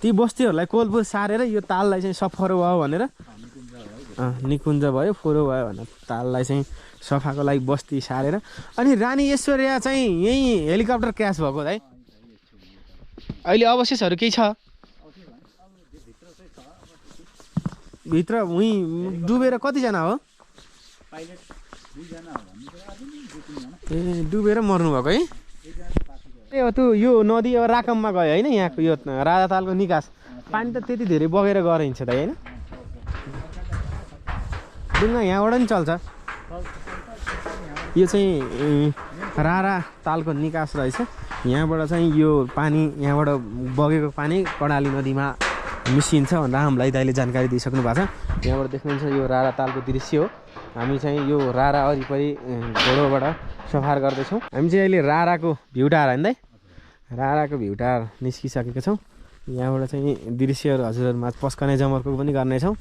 ती बस्तीहरूलाई कोलपुर सारेर यो ताललाई चाहिँ सफरो भयो भनेर निकुञ्ज भयो फोरो भयो भनेर ताललाई चाहिँ सफाको लागि बस्ती सारेर अनि रानी ऐश्वर्या चाहिँ यहीँ हेलिकप्टर क्रास भएको दाइ अहिले अवशेषहरू केही छ भित्र उहीँ डुबेर कतिजना हो ए डुबेर मर्नुभएको है ए हो त्यो यो नदी अब राकममा गयो होइन यहाँको यो राजातालको निकास पानी त त्यति धेरै बगेर गएर हिँड्छ त होइन डुङ्गा यहाँबाट नि चल्छ यो चाहिँ रारा तालको निकास रहेछ यहाँबाट चाहिँ यो पानी यहाँबाट बगेको पानी कर्णाली नदीमा मिसिन्छ भनेर हामीलाई दाइले जानकारी दिइसक्नु भएको छ यहाँबाट देख्नुहुन्छ यो रारा तालको दृश्य हो हामी चाहिँ यो रारा वरिपरि घोडोबाट सफार गर्दैछौँ हामी चाहिँ अहिले राराको भ्युटार होइन दाइ राराको भ्युटार निस्किसकेका छौँ यहाँबाट चाहिँ दृश्यहरू हजुरहरूमा पस्कने जमर्को पनि गर्नेछौँ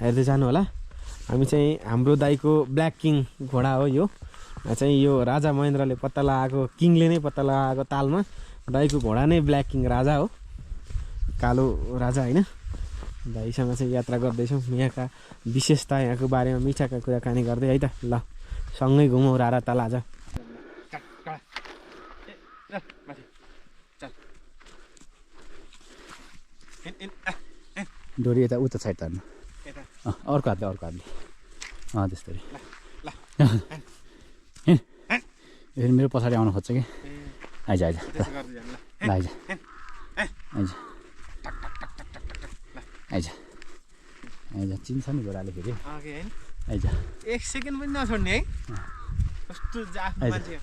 हेर्दै जानु होला हामी चाहिँ हाम्रो दाइको ब्ल्याक किङ घोडा हो यो चाहिँ यो राजा महेन्द्रले पत्ता लगाएको किङले नै पत्ता लगाएको तालमा दाइको घोडा नै ब्ल्याक किङ राजा हो कालो राजा होइन दाइसँग चाहिँ यात्रा गर्दैछौँ यहाँका विशेषता यहाँको बारेमा मिठाका कुराकानी गर्दै है त ल सँगै घुमौँ रारा ताल आज डोरी यता उता साइड तान्नु अर्को हातले त्यस्तरी यसरी मेरो पछाडि आउनु खोज्छ कि आइज ल आइज चिन्छ नि घोडाले फेरि आइज 1 सेकेन्ड पनि नछोड्ने है कस्तो आफ्नो मान्छे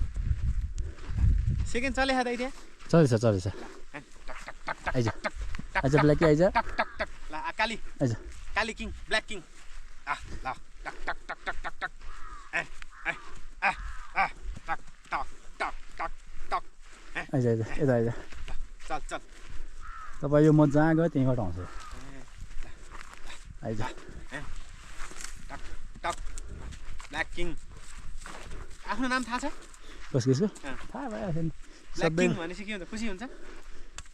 सेकेन्ड चले हात त्यहाँ चल्दैछ आइज ब्ल्याक आइज ल काली आइज काली किङ ब्ल्याक किङ ल टक टक टक टक टक टक आइज यता आइज चल चल तपाईँ यो म जहाँ गयो त्यहीँबाट आउँछ आइज टक टक ब्ल्याक किङ आफ्नो नाम थाहा छ कसको थाहा भइहाल्छ नि ब्ल्याक किङ भनेपछि के हुन्छ खुसी हुन्छ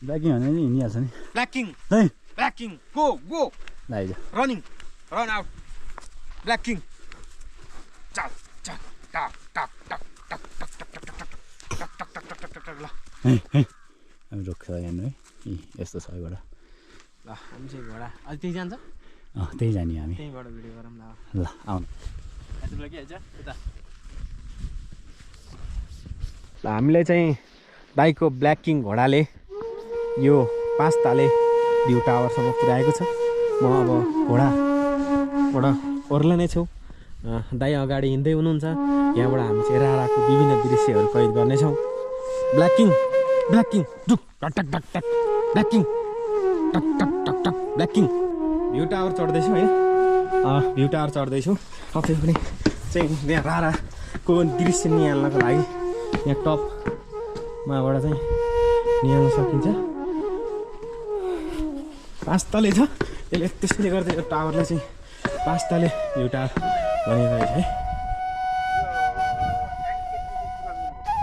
ब्ल्याक किङ भने नि हिँडिहाल्छ नि ब्ल्याक किङ गो गो ल आइज running run out black king चल चल टक टक टक टक टक टक टक टक टक टक टक टक टक ल हामी रोक्छ यहाँ है यस्तो छ घोडा ल हामी चाहिँ घोडा अहिले त्यही जान्छ त्यही जाने हामी त्यहीँबाट भिडियो गरौँ ल आउनु ल हामीलाई चाहिँ दाइको ब्ल्याक किङ घोडाले यो 5 ताले भ्यू टावरसम्म पुर्याएको छ म अब घोडाबाट ओर्लने छु दाइ अगाडि हिँड्दै हुनुहुन्छ यहाँबाट हामी चाहिँ राराको विभिन्न दृश्यहरू कैद गर्नेछौँ ब्ल्याक किङ टक टक टक टक ब्ल्याक किङ टक टक टक टक ब्ल्याक किङ भ्यू टावर चढ्दैछु है भ्यू टावर चढ्दैछु अफै पनि चाहिँ यहाँ राराको दृश्य निहाल्नको लागि यहाँ टपमाबाट चाहिँ निहाल्न सकिन्छ 5 तले छ यसले त्यसैले गर्दा यो टावरलाई चाहिँ 5 तले भ्यू टावर भनेको रहेछ है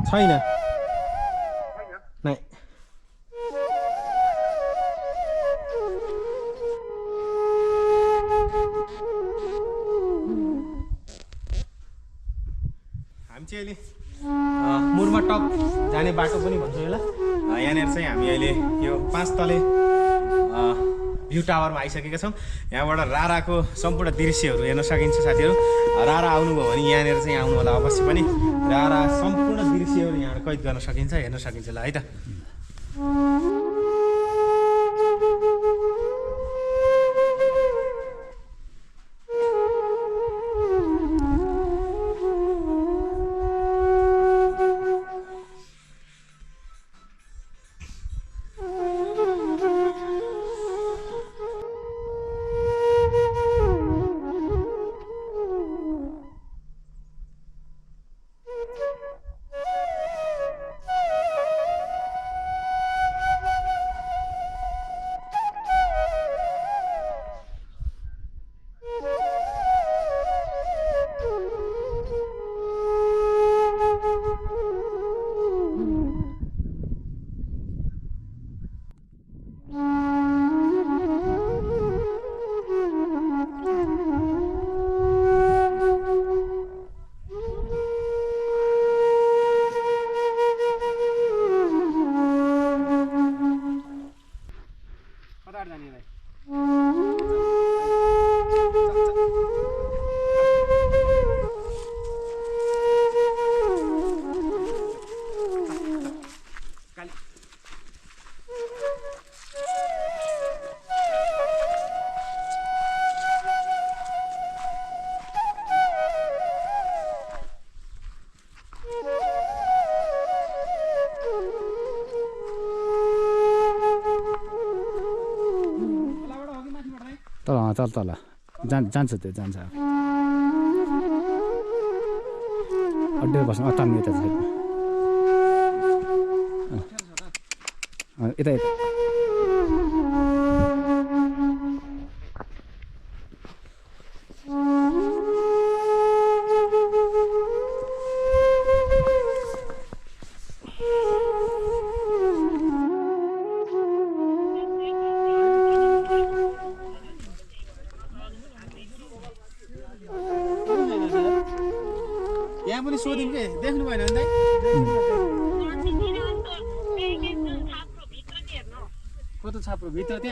छैन नै हामी चाहिँ अहिले मुरमा टप जाने बाटो पनि भन्छौँ यसलाई यहाँनिर चाहिँ हामी अहिले यो 5 तले भ्यू टावरमा आइसकेका छौँ यहाँबाट राराको सम्पूर्ण दृश्यहरू हेर्न सकिन्छ साथीहरू रारा आउनुभयो भने यहाँनिर चाहिँ आउनु होला अवश्य पनि रारा सम्पूर्ण दृश्यहरू यहाँ कैद गर्न सकिन्छ हेर्न सकिन्छ ल है त तल तल जान्छ त्यो जान्छ अड्डै बस्नु तान्नु यता साइडमा यता यहाँ पनि सोध्यौँ के देख्नु भएन नि कस्तो छाप्रो भित्र त्यहाँ